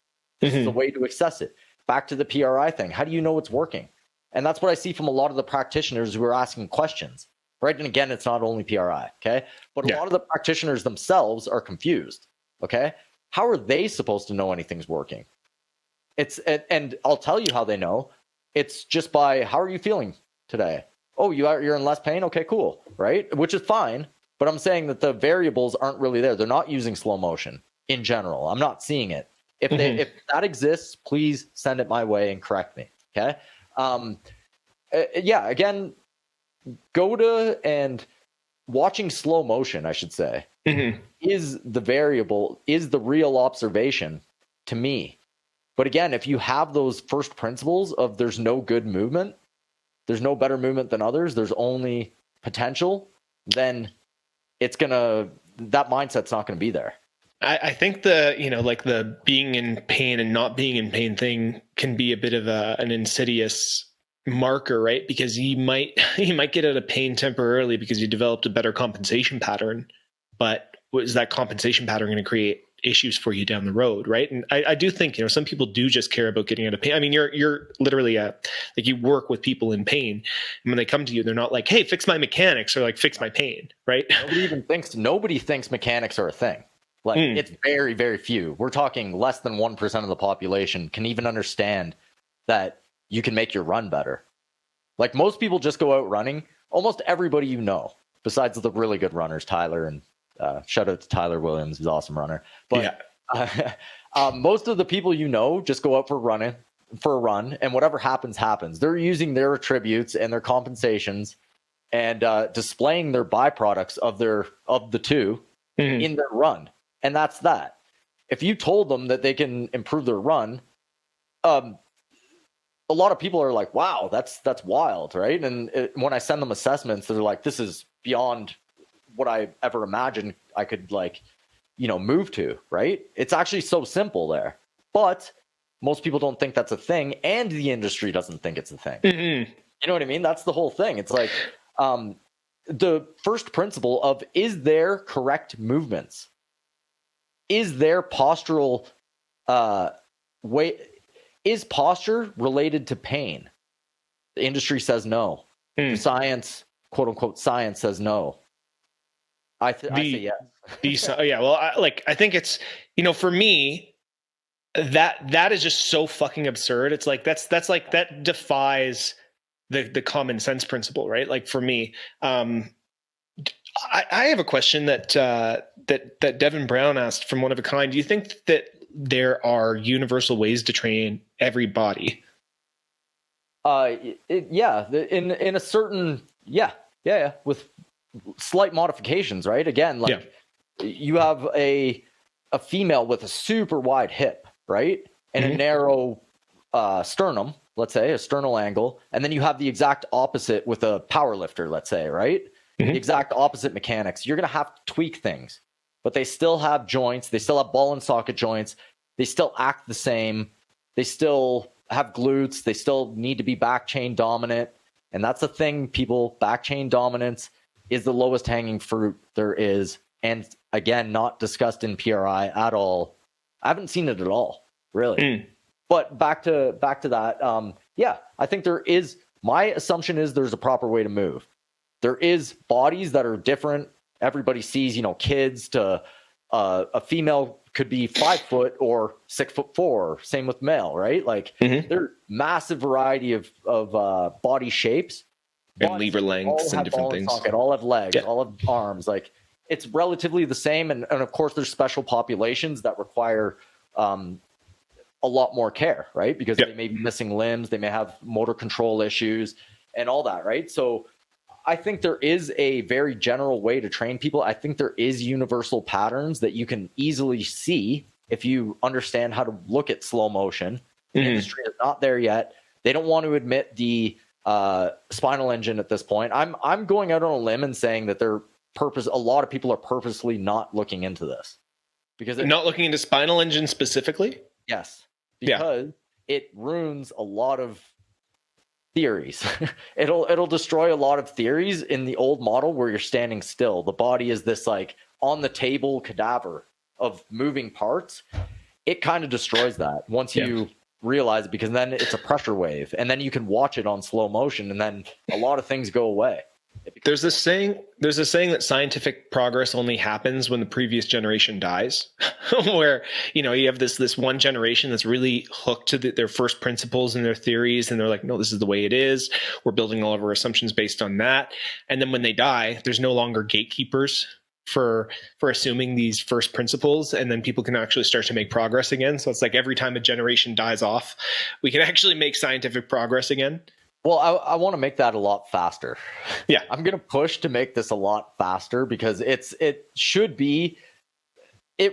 This is a way to assess it. Back to the PRI thing. How do you know it's working? And that's what I see from a lot of the practitioners who are asking questions, right? And again, it's not only PRI, okay? But a lot of the practitioners themselves are confused, okay? How are they supposed to know anything's working? And I'll tell you how they know. It's just by, how are you feeling today? Oh, you're in less pain? Okay, cool, right? Which is fine, but I'm saying that the variables aren't really there. They're not using slow motion in general. I'm not seeing it. If that exists, please send it my way and correct me, okay? Again, GOATA and watching slow motion, I should say, is the variable, is the real observation to me. But again, if you have those first principles of there's no good movement, there's no better movement than others, there's only potential, then that mindset's not going to be there. I think the being in pain and not being in pain thing can be a bit of an insidious marker, right? Because you might get out of pain temporarily because you developed a better compensation pattern, but is that compensation pattern going to create issues for you down the road, right? And I do think some people do just care about getting out of pain. I mean, you're literally like you work with people in pain, and when they come to you, they're not like, "Hey, fix my mechanics," or like, "Fix my pain," right? Nobody thinks mechanics are a thing. Like it's very, very few. We're talking less than 1% of the population can even understand that you can make your run better. Like most people just go out running. Almost everybody besides the really good runners, Tyler, and shout out to Tyler Williams, he's an awesome runner. But Most of the people just go out for a run, and whatever happens, happens. They're using their attributes and their compensations and displaying their byproducts of the two in their run, and that's that. If you told them that they can improve their run, a lot of people are like, "Wow, that's wild," right? And when I send them assessments, they're like, "This is beyond what I ever imagined I could move to," right? It's actually so simple there, but most people don't think that's a thing, and the industry doesn't think it's a thing. You know what I mean? That's the whole thing. It's like the first principle of, is there correct movements? Is there postural way? Is posture related to pain? The industry says no. Science, quote unquote, science says no. I say yes. Yeah. Well, I think it's, for me, that is just so fucking absurd. It's like, that's like, that defies the common sense principle, right? Like for me, I have a question that Devin Brown asked from One of a Kind. Do you think that there are universal ways to train every body? Yeah, in a certain, yeah, with slight modifications, right? Again, you have a female with a super wide hip, right? And a narrow sternum, let's say, a sternal angle. And then you have the exact opposite with a power lifter, let's say, right? The exact opposite mechanics. You're going to have to tweak things, but they still have joints. They still have ball and socket joints. They still act the same. They still have glutes. They still need to be back chain dominant. And that's the thing, people, back chain dominance is the lowest hanging fruit there is. And again, not discussed in PRI at all. I haven't seen it at all, really. But back to that. Yeah, I think there is, my assumption is there's a proper way to move. There is bodies that are different. Everybody sees, kids to a female could be 5 foot or 6'4". Same with male, right? Like there's massive variety of body shapes, and lever lengths and different things. All have legs, all have arms. Like it's relatively the same. And of course, there's special populations that require a lot more care, right? Because they may be missing limbs, they may have motor control issues and all that, right? So I think there is a very general way to train people. I think there is universal patterns that you can easily see if you understand how to look at slow motion. The industry is not there yet. They don't want to admit the spinal engine at this point. I'm going out on a limb and saying that a lot of people are purposely not looking into this. Because not looking into spinal engine specifically? Yes. Because it ruins a lot of theories. It'll destroy a lot of theories in the old model where you're standing still. The body is this like on the table cadaver of moving parts. It kind of destroys that once you realize it, because then it's a pressure wave and then you can watch it on slow motion and then a lot of things go away. There's this saying that scientific progress only happens when the previous generation dies, where, you have this one generation that's really hooked to their first principles and their theories. And they're like, no, this is the way it is. We're building all of our assumptions based on that. And then when they die, there's no longer gatekeepers for assuming these first principles. And then people can actually start to make progress again. So it's like every time a generation dies off, we can actually make scientific progress again. Well, I want to make that a lot faster. Yeah. I'm going to push to make this a lot faster because it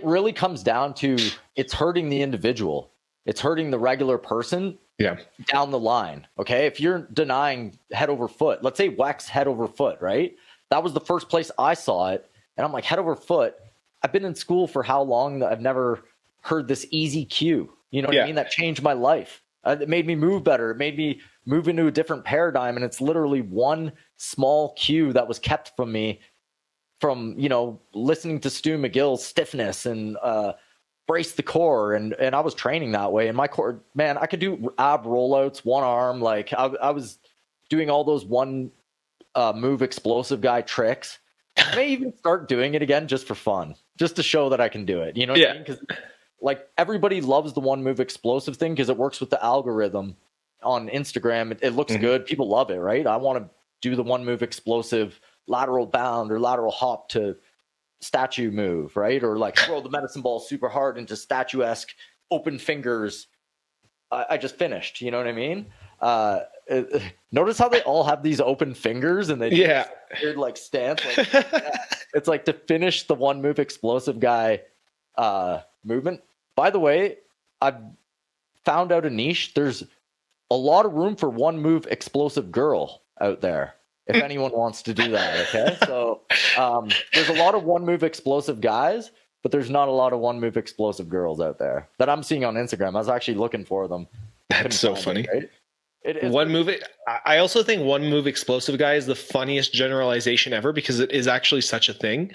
really comes down to, it's hurting the individual. It's hurting the regular person down the line. Okay. If you're denying head over foot, let's say Wex head over foot, right? That was the first place I saw it. And I'm like, head over foot. I've been in school for how long that I've never heard this easy cue. You know what I mean? That changed my life. It made me move better. It made me move into a different paradigm. And it's literally one small cue that was kept from me from, listening to Stu McGill's stiffness and brace the core. And I was training that way. And my core, man, I could do ab rollouts, one arm. Like I was doing all those one move explosive guy tricks. I may even start doing it again just for fun, just to show that I can do it. You know what I mean? Because like everybody loves the one move explosive thing because it works with the algorithm on Instagram. It looks good. People love it, right? I want to do the one move explosive lateral bound or lateral hop to statue move, right? Or like throw the medicine ball super hard into statuesque open fingers. I just finished. You know what I mean? Notice how they all have these open fingers and they do this weird like stance. Like, it's like to finish the one move explosive guy movement. By the way, I've found out a niche. There's a lot of room for one move explosive girl out there. If anyone wants to do that, okay? So there's a lot of one move explosive guys, but there's not a lot of one move explosive girls out there that I'm seeing on Instagram. I was actually looking for them. That's so funny. Right? One move. I also think one move explosive guy is the funniest generalization ever because it is actually such a thing.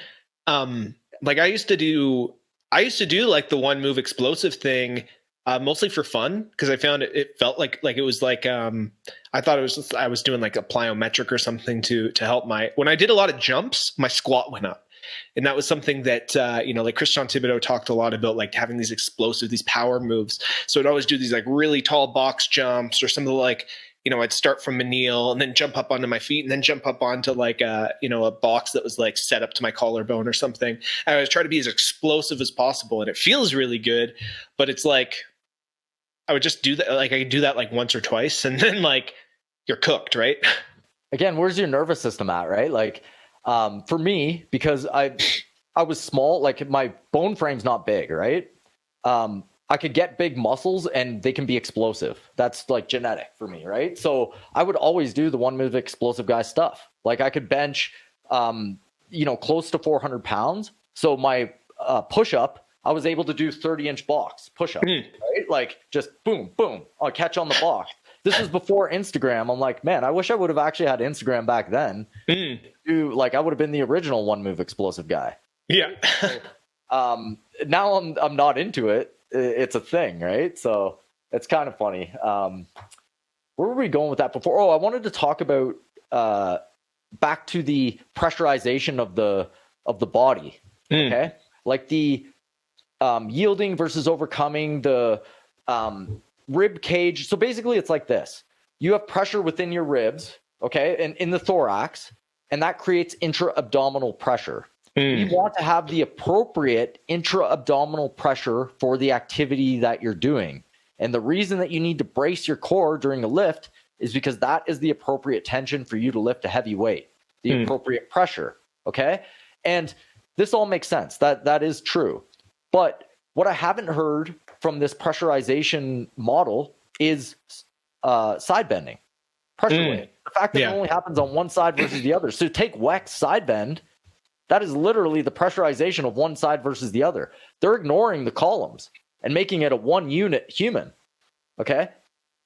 Like I used to do like the one move explosive thing. Mostly for fun because I found it felt like it was like I thought I was doing like a plyometric or something to help when I did a lot of jumps, my squat went up, and that was something that like Christian Thibodeau talked a lot about, like having these explosive, these power moves. So I'd always do these like really tall box jumps or some of the like I'd start from a kneel and then jump up onto my feet and then jump up onto like a box that was like set up to my collarbone or something. I always try to be as explosive as possible, and it feels really good, but it's like I would just do that. Like I could do that like once or twice and then like you're cooked, right? Again, where's your nervous system at, right? Like for me, because I was small, like my bone frame's not big, right? I could get big muscles and they can be explosive. That's like genetic for me, right? So I would always do the one move explosive guy stuff. Like I could bench, close to 400 pounds. So my push-up, I was able to do 30-inch box push-up, right? Like just boom, boom, I'll catch on the box. This was before Instagram. I'm like, man, I wish I would have actually had Instagram back then. Like I would have been the original one move explosive guy. Yeah. Now I'm not into it. It's a thing, right? So it's kind of funny. Where were we going with that before? Oh, I wanted to talk about back to the pressurization of the body. Okay, like the yielding versus overcoming, the rib cage. So basically it's like this. You have pressure within your ribs, okay, and in the thorax, and that creates intra-abdominal pressure. You want to have the appropriate intra-abdominal pressure for the activity that you're doing. And the reason that you need to brace your core during a lift is because that is the appropriate tension for you to lift a heavy weight, the appropriate pressure, okay? And this all makes sense. That is true. But what I haven't heard from this pressurization model is side bending, pressure weight. The fact that it only happens on one side versus the other. So take Weck's side bend. That is literally the pressurization of one side versus the other. They're ignoring the columns and making it a one unit human. Okay.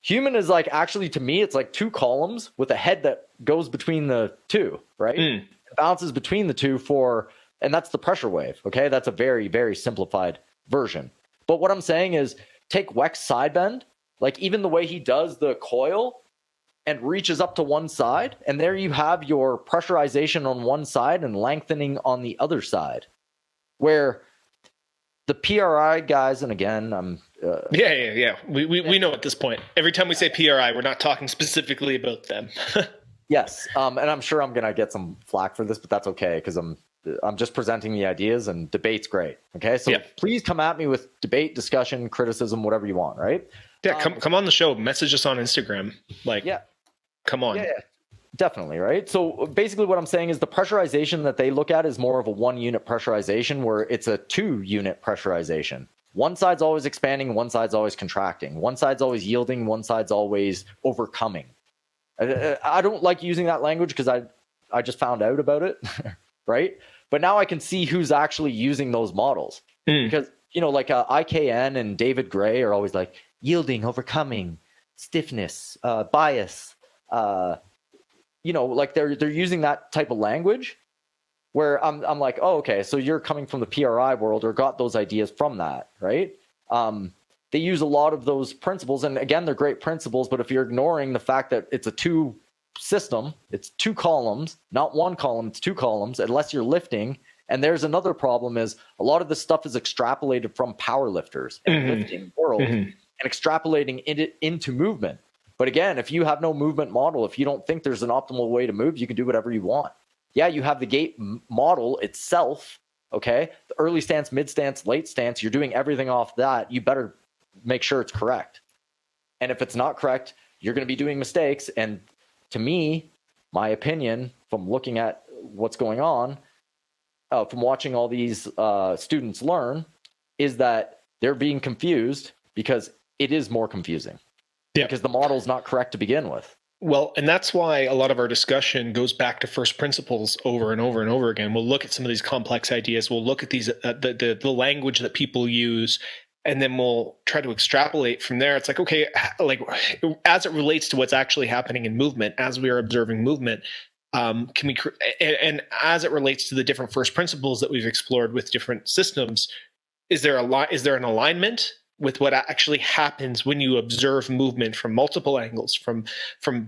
Human is like, actually to me, it's like two columns with a head that goes between the two, right? It bounces between the two and that's the pressure wave. Okay. That's a very, very simplified version. But what I'm saying is take Weck's side bend, like even the way he does the coil and reaches up to one side, and there you have your pressurization on one side and lengthening on the other side. Where the PRI guys, and again, I'm yeah. We know at this point. Every time we say PRI, we're not talking specifically about them. Yes, and I'm sure I'm gonna get some flack for this, but that's okay because I'm just presenting the ideas, and debate's great. Okay, so please come at me with debate, discussion, criticism, whatever you want. Right? Yeah, come on the show. Message us on Instagram. Come on. Yeah, definitely. Right. So basically what I'm saying is the pressurization that they look at is more of a 1 unit pressurization, where it's a 2 unit pressurization. One side's always expanding. One side's always contracting. One side's always yielding. One side's always overcoming. I don't like using that language because I just found out about it. Right. But now I can see who's actually using those models because, like IKN and David Gray are always like yielding, overcoming, stiffness, bias, like they're using that type of language where I'm like, oh, okay, so you're coming from the PRI world or got those ideas from that, right? They use a lot of those principles, and again, they're great principles, but if you're ignoring the fact that it's a 2 system, it's 2 columns, not 1 column, it's 2 columns, unless you're lifting. And there's another problem is a lot of this stuff is extrapolated from power lifters and lifting world and extrapolating it into movement. But again, if you have no movement model, if you don't think there's an optimal way to move, you can do whatever you want. Yeah, you have the Gait model itself, okay? The early stance, mid stance, late stance, you're doing everything off that. You better make sure it's correct. And if it's not correct, you're going to be doing mistakes. And to me, my opinion from looking at what's going on, from watching all these students learn, is that they're being confused because it is more confusing. Yeah. Because the model is not correct to begin with. Well, and that's why a lot of our discussion goes back to first principles over and over and over again. We'll look at some of these complex ideas. We'll look at these the language that people use, and then we'll try to extrapolate from there. It's like, okay, like as it relates to what's actually happening in movement, as we are observing movement, can we and as it relates to the different first principles that we've explored with different systems, is there an alignment with what actually happens when you observe movement from multiple angles, from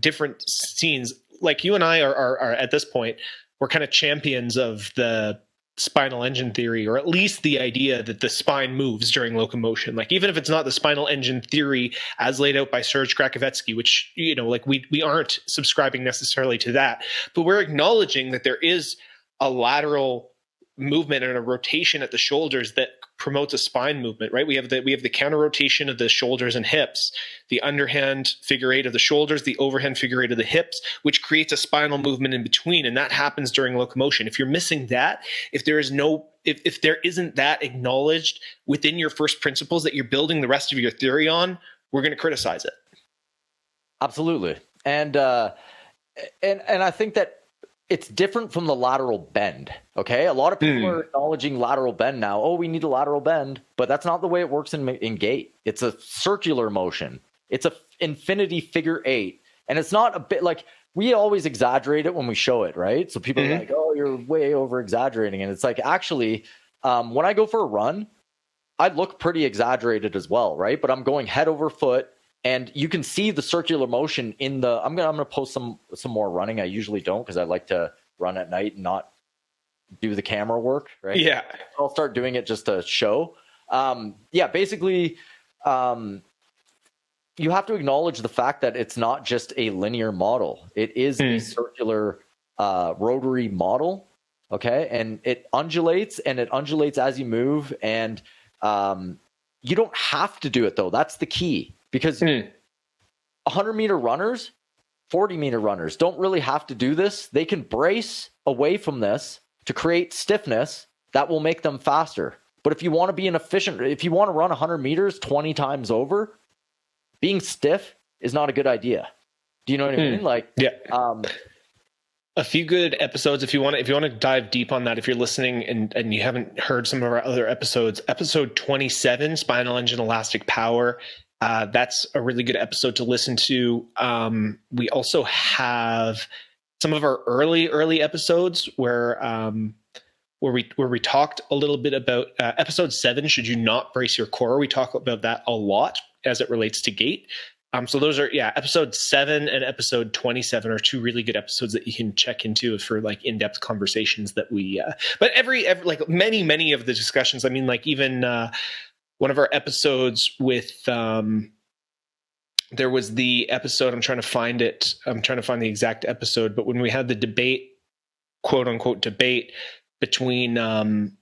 different scenes? Like you and I are at this point, we're kind of champions of the spinal engine theory, or at least the idea that the spine moves during locomotion. Like even if it's not the spinal engine theory as laid out by Serge Krakovetsky, which, you know, like we aren't subscribing necessarily to that, but we're acknowledging that there is a lateral movement and a rotation at the shoulders that promotes a spine movement, right? We have the counter rotation of the shoulders and hips, the underhand figure eight of the shoulders, the overhand figure eight of the hips, which creates a spinal movement in between, and that happens during locomotion. If you're missing that, if there isn't that acknowledged within your first principles that you're building the rest of your theory on, we're going to criticize it. Absolutely, and I think that it's different from the lateral bend, okay? A lot of people are acknowledging lateral bend now. Oh, we need a lateral bend, but that's not the way it works in Gait. It's a circular motion. It's a infinity figure eight. And it's not a bit like, we always exaggerate it when we show it, right? So people are like, oh, you're way over exaggerating. And it's like, actually, when I go for a run, I look pretty exaggerated as well, right? But I'm going head over foot. And you can see the circular motion in the. I'm gonna post some more running. I usually don't, because I like to run at night and not do the camera work, right? Yeah, I'll start doing it just to show. Basically, you have to acknowledge the fact that it's not just a linear model. It is a circular rotary model, okay? And it undulates as you move, and you don't have to do it though. That's the key. Because 100-meter runners, 40-meter runners don't really have to do this. They can brace away from this to create stiffness that will make them faster. But if you want to be if you want to run 100 meters 20 times over, being stiff is not a good idea. Do you know what I mean? Like, yeah. A few good episodes if you want to dive deep on that. If you're listening and you haven't heard some of our other episodes, episode 27, Spinal Engine Elastic Power. That's a really good episode to listen to. We also have some of our early episodes where we talked a little bit about episode 7. Should you not brace your core? We talk about that a lot as it relates to Gait. So those are episode 7 and episode 27 are two really good episodes that you can check into for like in-depth conversations that we. But every like many of the discussions. I mean, like even. One of our episodes with, there was the episode, I'm trying to find the exact episode, but when we had the debate, quote unquote debate between One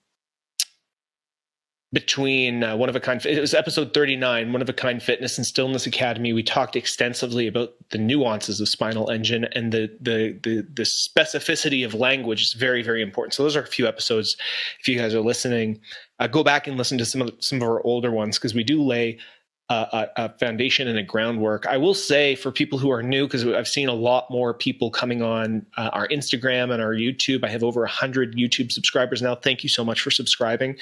of a Kind, it was episode 39, One of a Kind Fitness and Stillness Academy. We talked extensively about the nuances of spinal engine, and the specificity of language is very, very important. So those are a few episodes. If you guys are listening, go back and listen to some of our older ones, because we do lay a foundation and a groundwork. I will say for people who are new, because I've seen a lot more people coming on our Instagram and our YouTube. I have over 100 YouTube subscribers now. Thank you so much for subscribing.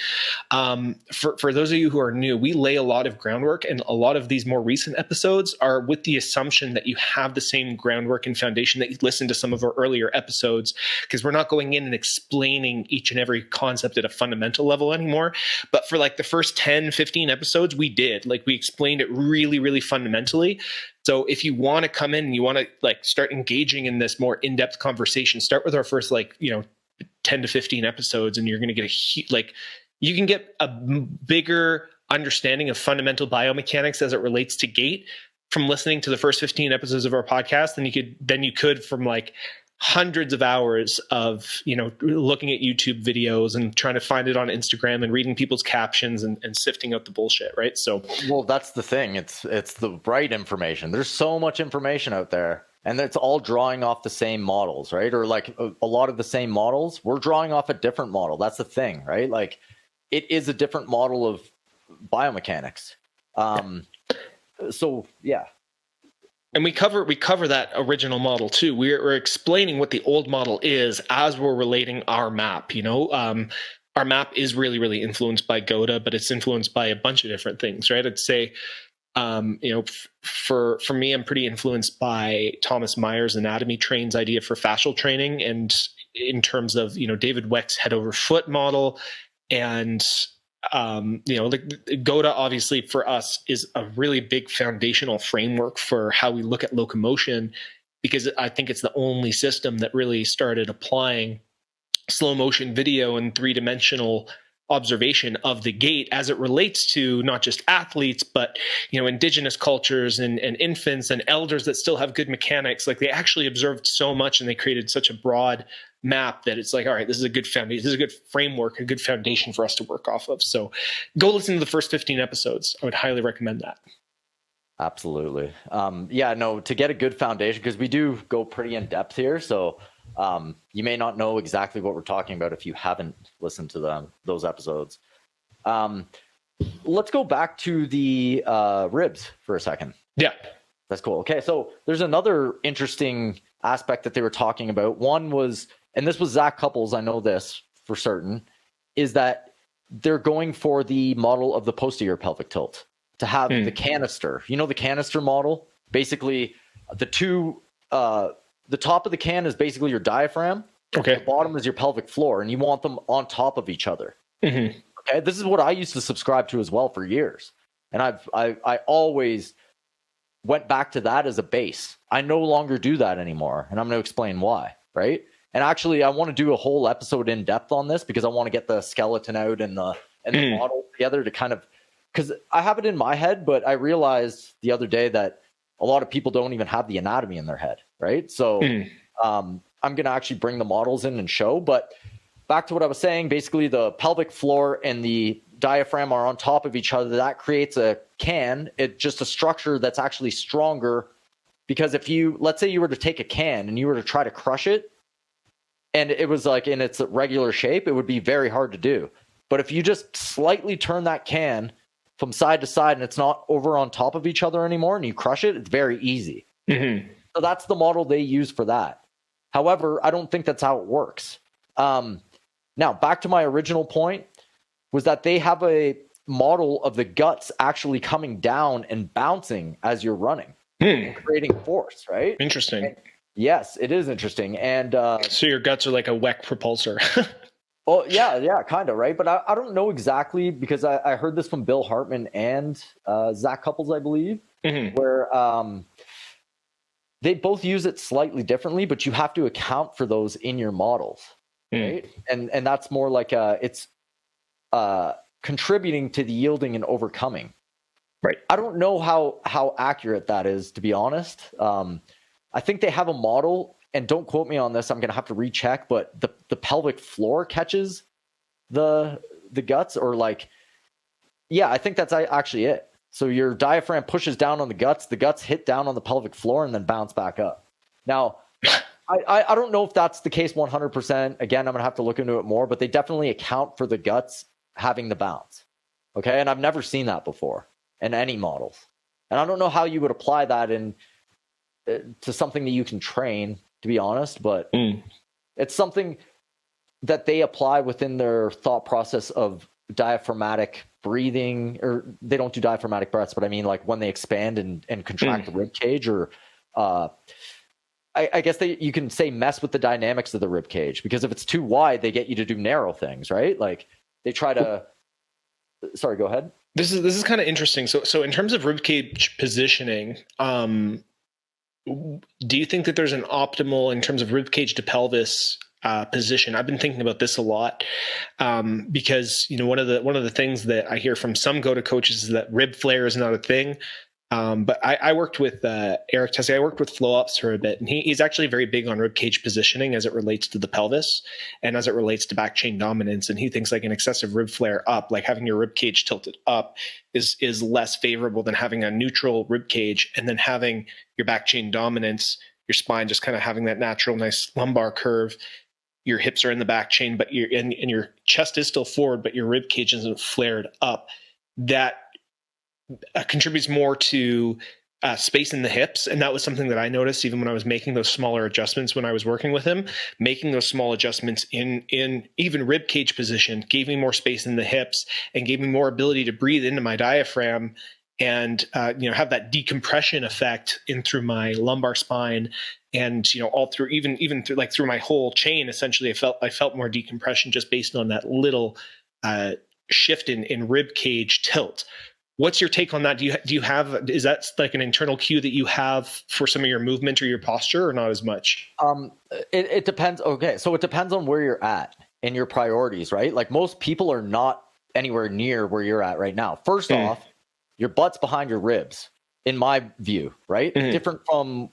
For those of you who are new, we lay a lot of groundwork, and a lot of these more recent episodes are with the assumption that you have the same groundwork and foundation that you listened to some of our earlier episodes, because we're not going in and explaining each and every concept at a fundamental level anymore. But for like the first 10, 15 episodes, we did. Like we explained it really, really fundamentally. So if you want to come in and you want to like start engaging in this more in-depth conversation, start with our first 10 to 15 episodes, and you're going to get you can get a bigger understanding of fundamental biomechanics as it relates to Gait from listening to the first 15 episodes of our podcast than you could from like hundreds of hours of, looking at YouTube videos and trying to find it on Instagram and reading people's captions and sifting out the bullshit, right? So, well, that's the thing. It's the right information. There's so much information out there, and it's all drawing off the same models, right? Or like a lot of the same models. We're drawing off a different model. That's the thing, right? Like, it is a different model of biomechanics. So yeah. And we cover that original model too. We're explaining what the old model is as we're relating our map. Our map is really, really influenced by GOTA, but it's influenced by a bunch of different things, right? I'd say, for me, I'm pretty influenced by Thomas Meyer's anatomy trains idea for fascial training, and in terms of David Weck's head over foot model, and GOTA obviously for us is a really big foundational framework for how we look at locomotion, because I think it's the only system that really started applying slow motion video and three-dimensional observation of the gait as it relates to not just athletes, but indigenous cultures and infants and elders that still have good mechanics. Like, they actually observed so much, and they created such a broad map that it's like, all right, this is a good foundation, this is a good framework, a good foundation for us to work off of. So go listen to the first 15 episodes. I would highly recommend that. Absolutely. To get a good foundation, because we do go pretty in depth here, so you may not know exactly what we're talking about if you haven't listened to those episodes. Let's go back to the ribs for a second. Yeah, that's cool. Okay, so there's another interesting aspect that they were talking about. One was, and this was Zach Couples, I know this for certain, is that they're going for the model of the posterior pelvic tilt to have the canister. The canister model? Basically, the top of the can is basically your diaphragm. Okay. The bottom is your pelvic floor, and you want them on top of each other. Mm-hmm. Okay. This is what I used to subscribe to as well for years. And I always went back to that as a base. I no longer do that anymore. And I'm going to explain why. Right. And actually, I want to do a whole episode in depth on this, because I want to get the skeleton out and the model together to kind of, because I have it in my head, but I realized the other day that a lot of people don't even have the anatomy in their head. Right. So I'm going to actually bring the models in and show. But back to what I was saying, basically the pelvic floor and the diaphragm are on top of each other. That creates a can. It's just a structure that's actually stronger, because if let's say you were to take a can and you were to try to crush it, and it was like in its regular shape, it would be very hard to do. But if you just slightly turn that can from side to side and it's not over on top of each other anymore and you crush it, it's very easy. Mm-hmm. So that's the model they use for that. However, I don't think that's how it works. Now, back to my original point, was that they have a model of the guts actually coming down and bouncing as you're running, and creating force, right? Interesting. And yes, it is interesting. And so your guts are like a WEC propulsor. Oh, yeah, kind of, right? But I don't know exactly, because I heard this from Bill Hartman and Zach Couples, I believe, where they both use it slightly differently, but you have to account for those in your models, right? And that's more like it's contributing to the yielding and overcoming. Right. I don't know how accurate that is, to be honest. I think they have a model, and don't quote me on this, I'm going to have to recheck, but the pelvic floor catches the guts, or like, yeah, I think that's actually it. So your diaphragm pushes down on the guts hit down on the pelvic floor and then bounce back up. Now, I don't know if that's the case 100%. Again, I'm going to have to look into it more, but they definitely account for the guts having the bounce. Okay. And I've never seen that before in any models. And I don't know how you would apply that to something that you can train, to be honest, but it's something that they apply within their thought process of diaphragmatic breathing, or they don't do diaphragmatic breaths, but I mean, like when they expand and contract the rib cage, or I guess you can say mess with the dynamics of the rib cage, because if it's too wide, they get you to do narrow things, right? Like they try to, sorry, go ahead. This is kind of interesting. So in terms of rib cage positioning, do you think that there's an optimal, in terms of rib cage to pelvis position? I've been thinking about this a lot, because one of the things that I hear from some GOTA coaches is that rib flare is not a thing. But I worked with Eric Tessie. I worked with Flow Ups for a bit, and he's actually very big on rib cage positioning as it relates to the pelvis and as it relates to back chain dominance. And he thinks like an excessive rib flare up, like having your rib cage tilted up, is less favorable than having a neutral rib cage and then having your back chain dominance, your spine just kind of having that natural nice lumbar curve. Your hips are in the back chain, but and your chest is still forward, but your rib cage isn't flared up. That contributes more to space in the hips. And that was something that I noticed even when I was making those smaller adjustments when I was working with him. Making those small adjustments in even rib cage position gave me more space in the hips and gave me more ability to breathe into my diaphragm and have that decompression effect in through my lumbar spine and all through even through like through my whole chain. Essentially, I felt more decompression just based on that little shift in rib cage tilt. What's your take on that? Do you have, is that like an internal cue that you have for some of your movement or your posture, or not as much? It depends. Okay. So it depends on where you're at and your priorities, right? Like most people are not anywhere near where you're at right now. First off, your butt's behind your ribs, in my view, right? Different from,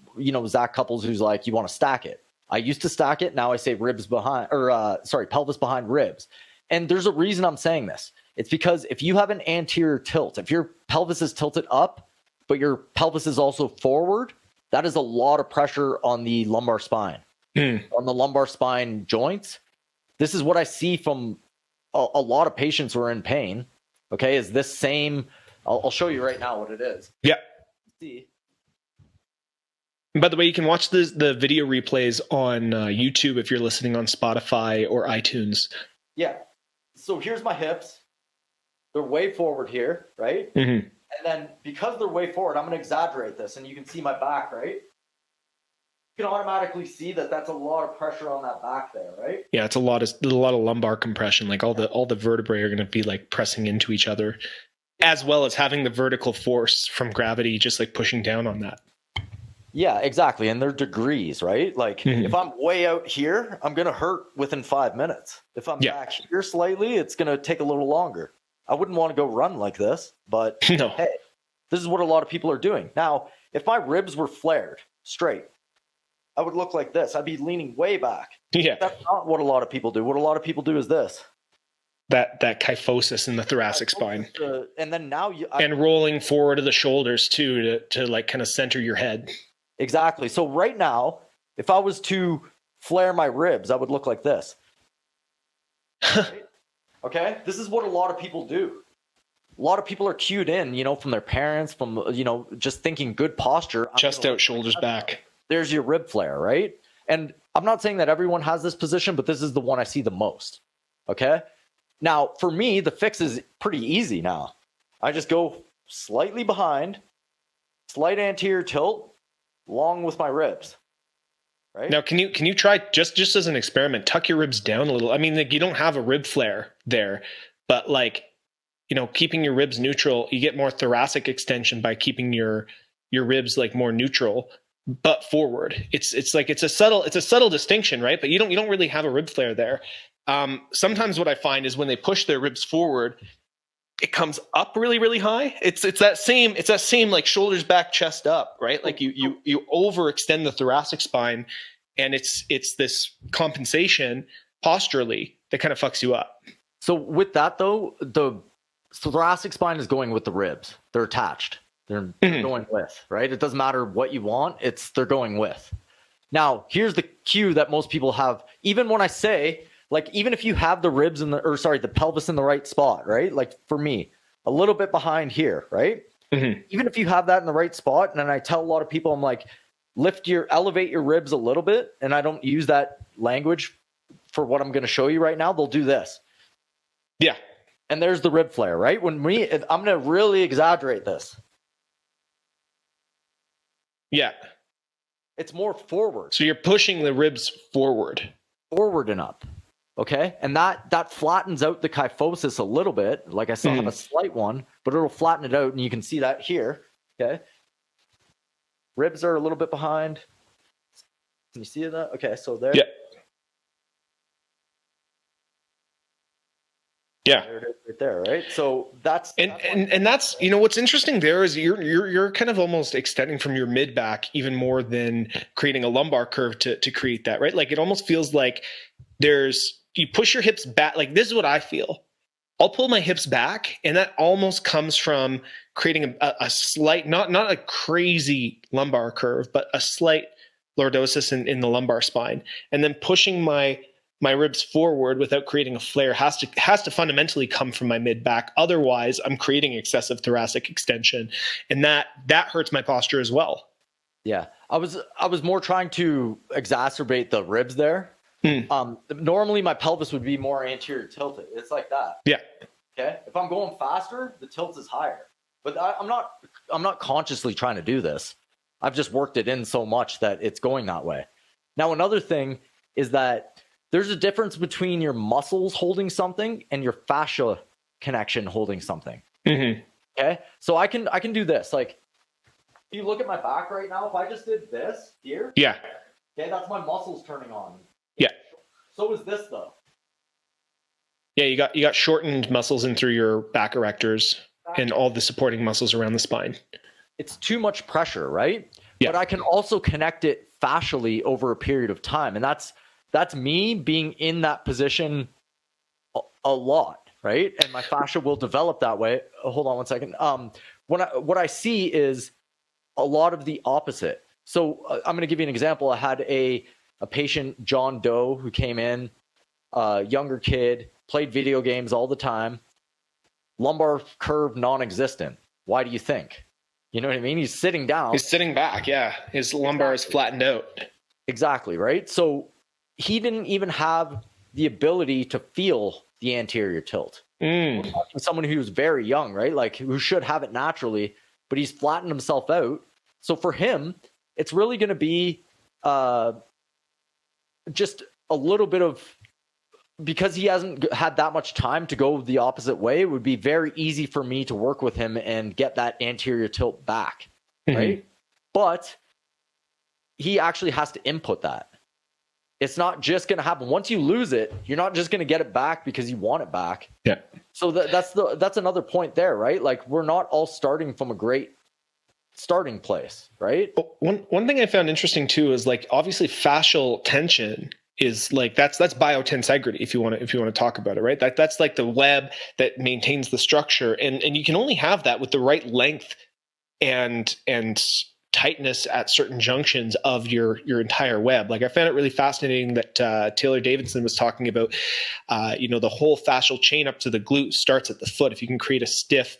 Zach Couples, who's like, you want to stack it. I used to stack it. Now I say ribs behind, pelvis behind ribs. And there's a reason I'm saying this. It's because if you have an anterior tilt, if your pelvis is tilted up, but your pelvis is also forward, that is a lot of pressure on the lumbar spine, on the lumbar spine joints. This is what I see from a lot of patients who are in pain. Okay, is this same? I'll show you right now what it is. Yeah. See. And by the way, you can watch the video replays on YouTube if you're listening on Spotify or iTunes. Yeah. So here's my hips. They're way forward here, right? And then because they're way forward, I'm going to exaggerate this, and you can see my back, right? You can automatically see that that's a lot of pressure on that back there, right? Yeah, it's a lot of lumbar compression. Like all the vertebrae are going to be like pressing into each other, as well as having the vertical force from gravity just like pushing down on that. Yeah, exactly. And they're degrees, right? Like if I'm way out here, I'm going to hurt within 5 minutes. If I'm back here slightly, it's going to take a little longer. I wouldn't want to go run like this, but no. Hey, this is what a lot of people are doing. Now, if my ribs were flared straight, I would look like this. I'd be leaning way back. Yeah. That's not what a lot of people do. What a lot of people do is this. That kyphosis in the thoracic spine. And then now and rolling forward of the shoulders too to like kind of center your head. Exactly. So right now, if I was to flare my ribs, I would look like this. Right? Okay? This is what a lot of people do. A lot of people are cued in, from their parents, from, just thinking good posture. Chest out, shoulders back. There's your rib flare, right? And I'm not saying that everyone has this position, but this is the one I see the most. Okay? Now, for me, the fix is pretty easy now. I just go slightly behind, slight anterior tilt, along with my ribs. Right? Now, can you try just as an experiment, tuck your ribs down a little? I mean, like you don't have a rib flare there, but like, keeping your ribs neutral, you get more thoracic extension by keeping your ribs like more neutral, but forward. It's a subtle distinction, right? But you don't really have a rib flare there. Sometimes what I find is when they push their ribs forward, it comes up really, really high. It's that same like shoulders back, chest up, right? Like you overextend the thoracic spine, and it's this compensation posturally that kind of fucks you up. So with that though, the thoracic spine is going with the ribs. They're attached. They're going with, right? It doesn't matter what you want. They're going with. Now, here's the cue that most people have. Even when I say, like, even if you have the ribs the pelvis in the right spot, right? Like for me, a little bit behind here, right? Even if you have that in the right spot, and then I tell a lot of people, I'm like, elevate your ribs a little bit. And I don't use that language for what I'm going to show you right now. They'll do this. Yeah. And there's the rib flare, right? I'm going to really exaggerate this. Yeah. It's more forward. So you're pushing the ribs forward and up. Okay. And that flattens out the kyphosis a little bit. Like I still have a slight one, but it'll flatten it out. And you can see that here. Okay. Ribs are a little bit behind. Can you see that? Okay. So there. Yeah. Yeah. There it is right there, right? So that's that's what's interesting there is you're kind of almost extending from your mid back even more than creating a lumbar curve to create that, right? Like it almost feels like you push your hips back. Like this is what I feel. I'll pull my hips back, and that almost comes from creating a slight, not a crazy lumbar curve, but a slight lordosis in the lumbar spine, and then pushing my ribs forward without creating a flare has to fundamentally come from my mid back. Otherwise, I'm creating excessive thoracic extension, and that hurts my posture as well. Yeah, I was more trying to exacerbate the ribs there. Normally my pelvis would be more anterior tilted. It's like that. Yeah. Okay. If I'm going faster, the tilt is higher. But I'm not consciously trying to do this. I've just worked it in so much that it's going that way. Now, another thing is that there's a difference between your muscles holding something and your fascia connection holding something. Mm-hmm. Okay. So I can do this. Like, if you look at my back right now, if I just did this here. Yeah. Okay. That's my muscles turning on. Yeah. So is this though. Yeah, you got shortened muscles in through your back erectors and all the supporting muscles around the spine. It's too much pressure, right? Yeah. But I can also connect it fascially over a period of time. And that's me being in that position a lot, right? And my fascia will develop that way. Hold on one second. What I see is a lot of the opposite. So I'm going to give you an example. I had a patient, John Doe, who came in, younger kid, played video games all the time, lumbar curve non-existent. Why do you think? You know what I mean? He's sitting down. He's sitting back, yeah. His lumbar is flattened out. Exactly, right? So he didn't even have the ability to feel the anterior tilt. Someone who's very young, right? Like who should have it naturally, but he's flattened himself out. So for him, it's really going to be just a little bit of, because he hasn't had that much time to go the opposite way, it would be very easy for me to work with him and get that anterior tilt back, right? But he actually has to input that. It's not just going to happen. Once you lose it, you're not just going to get it back because you want it back. Yeah. So that's another point there, right? Like we're not all starting from a great starting place, right? One thing I found interesting too is like obviously fascial tension is like that's biotensegrity if you want to talk about it, right? That's like the web that maintains the structure, and you can only have that with the right length and tightness at certain junctions of your entire web. Like I found it really fascinating that Taylor Davidson was talking about, the whole fascial chain up to the glute starts at the foot. If you can create a stiff,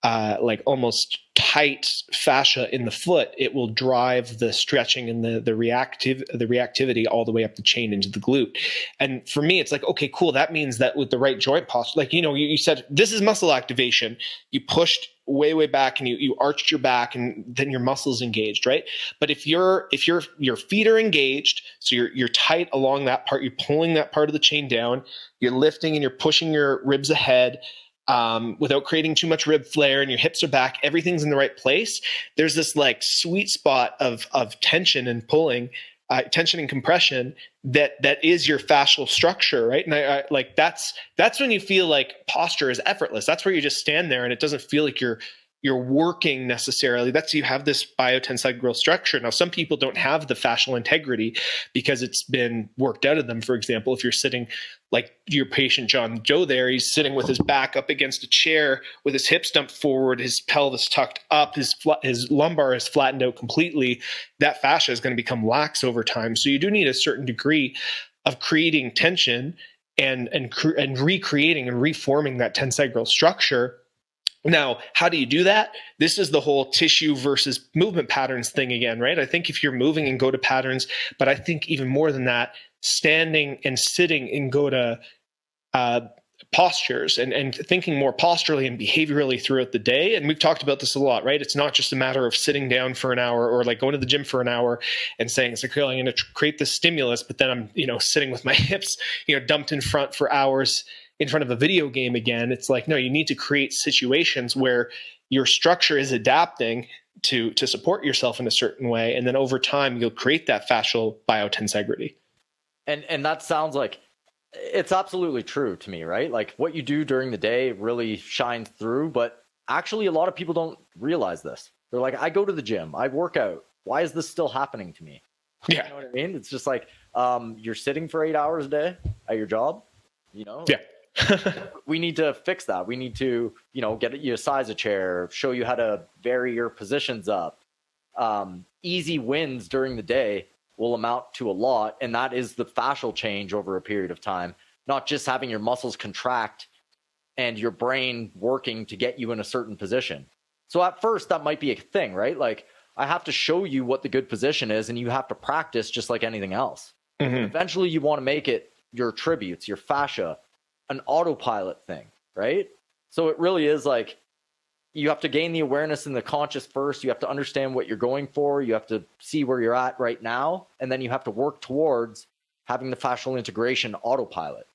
like almost tight fascia in the foot, it will drive the stretching and the reactivity all the way up the chain into the glute. And for me, it's like, okay, cool. That means that with the right joint posture, like, you said, this is muscle activation. You pushed way back and you arched your back and then your muscles engaged, right? But if your feet are engaged, so you're tight along that part, you're pulling that part of the chain down, you're lifting and you're pushing your ribs ahead, without creating too much rib flare, and your hips are back, everything's in the right place. There's this like sweet spot of tension and pulling, tension and compression that is your fascial structure, right? And I like that's when you feel like posture is effortless. That's where you just stand there and it doesn't feel like you're working necessarily. That's, you have this biotensegral structure. Now, some people don't have the fascial integrity because it's been worked out of them. For example, if you're sitting like your patient, John Doe there, he's sitting with his back up against a chair with his hips dumped forward, his pelvis tucked up, his lumbar is flattened out completely. That fascia is going to become lax over time. So you do need a certain degree of creating tension and recreating and reforming that tensegral structure. Now, how do you do that? This is the whole tissue versus movement patterns thing again, right? I think if you're moving in go-to patterns, but I think even more than that, standing and sitting in go-to postures and thinking more posturally and behaviorally throughout the day. And we've talked about this a lot, right? It's not just a matter of sitting down for an hour or like going to the gym for an hour and saying, it's like, I'm going to create this stimulus, but then I'm, sitting with my hips, dumped in front for hours in front of a video game again. It's like, no, you need to create situations where your structure is adapting to support yourself in a certain way. And then over time, you'll create that fascial biotensegrity. And that sounds like It's absolutely true to me, right? Like what you do during the day really shines through, but actually a lot of people don't realize this. They're like, I go to the gym, I work out. Why is this still happening to me? Yeah. You know what I mean? It's just like you're sitting for 8 hours a day at your job, you know? Yeah. We need to fix that. We need to, get you a size of chair, show you how to vary your positions up. Easy wins during the day will amount to a lot, and that is the fascial change over a period of time, not just having your muscles contract and your brain working to get you in a certain position. So at first that might be a thing, right? Like I have to show you what the good position is, and you have to practice just like anything else. Eventually you want to make it your attributes, your fascia, an autopilot thing, right? So it really is like you have to gain the awareness and the conscious first. You have to understand what you're going for. You have to see where you're at right now. And then you have to work towards having the fascial integration autopilot.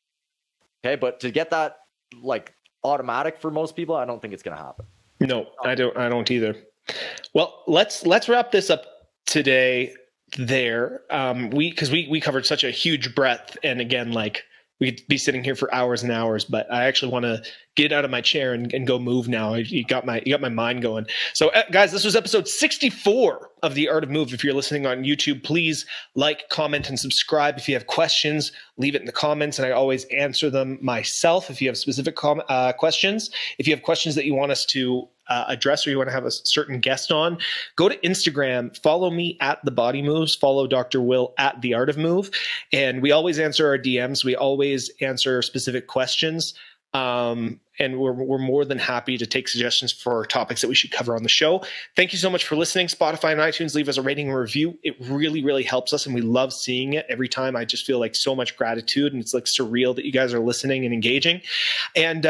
Okay. But to get that like automatic for most people, I don't think it's going to happen. No, I don't either. Well, let's wrap this up today there. Because we covered such a huge breadth. And again, like we could be sitting here for hours and hours, but I actually want to get out of my chair and go move now. You got my mind going. So guys, this was episode 64 of The Art of Move. If you're listening on YouTube, please like, comment, and subscribe. If you have questions, leave it in the comments, and I always answer them myself. If you have specific questions, if you have questions that you want us to address or you want to have a certain guest on, go to Instagram, follow me at The Body Moves, follow Dr. Will at The Art of Move, and we always answer our DMs. We always answer specific questions. And we're more than happy to take suggestions for topics that we should cover on the show. Thank you so much for listening. Spotify and iTunes, leave us a rating and review. It really, really helps us, and we love seeing it. Every time I just feel like so much gratitude, and it's like surreal that you guys are listening and engaging. And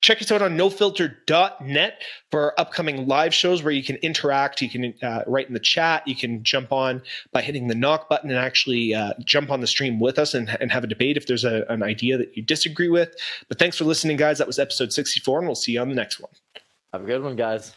check us out on nofilter.net for our upcoming live shows where you can interact. You can write in the chat. You can jump on by hitting the knock button and actually jump on the stream with us and have a debate if there's an idea that you disagree with. But thanks for listening, guys. That was episode 64, and we'll see you on the next one. Have a good one, guys.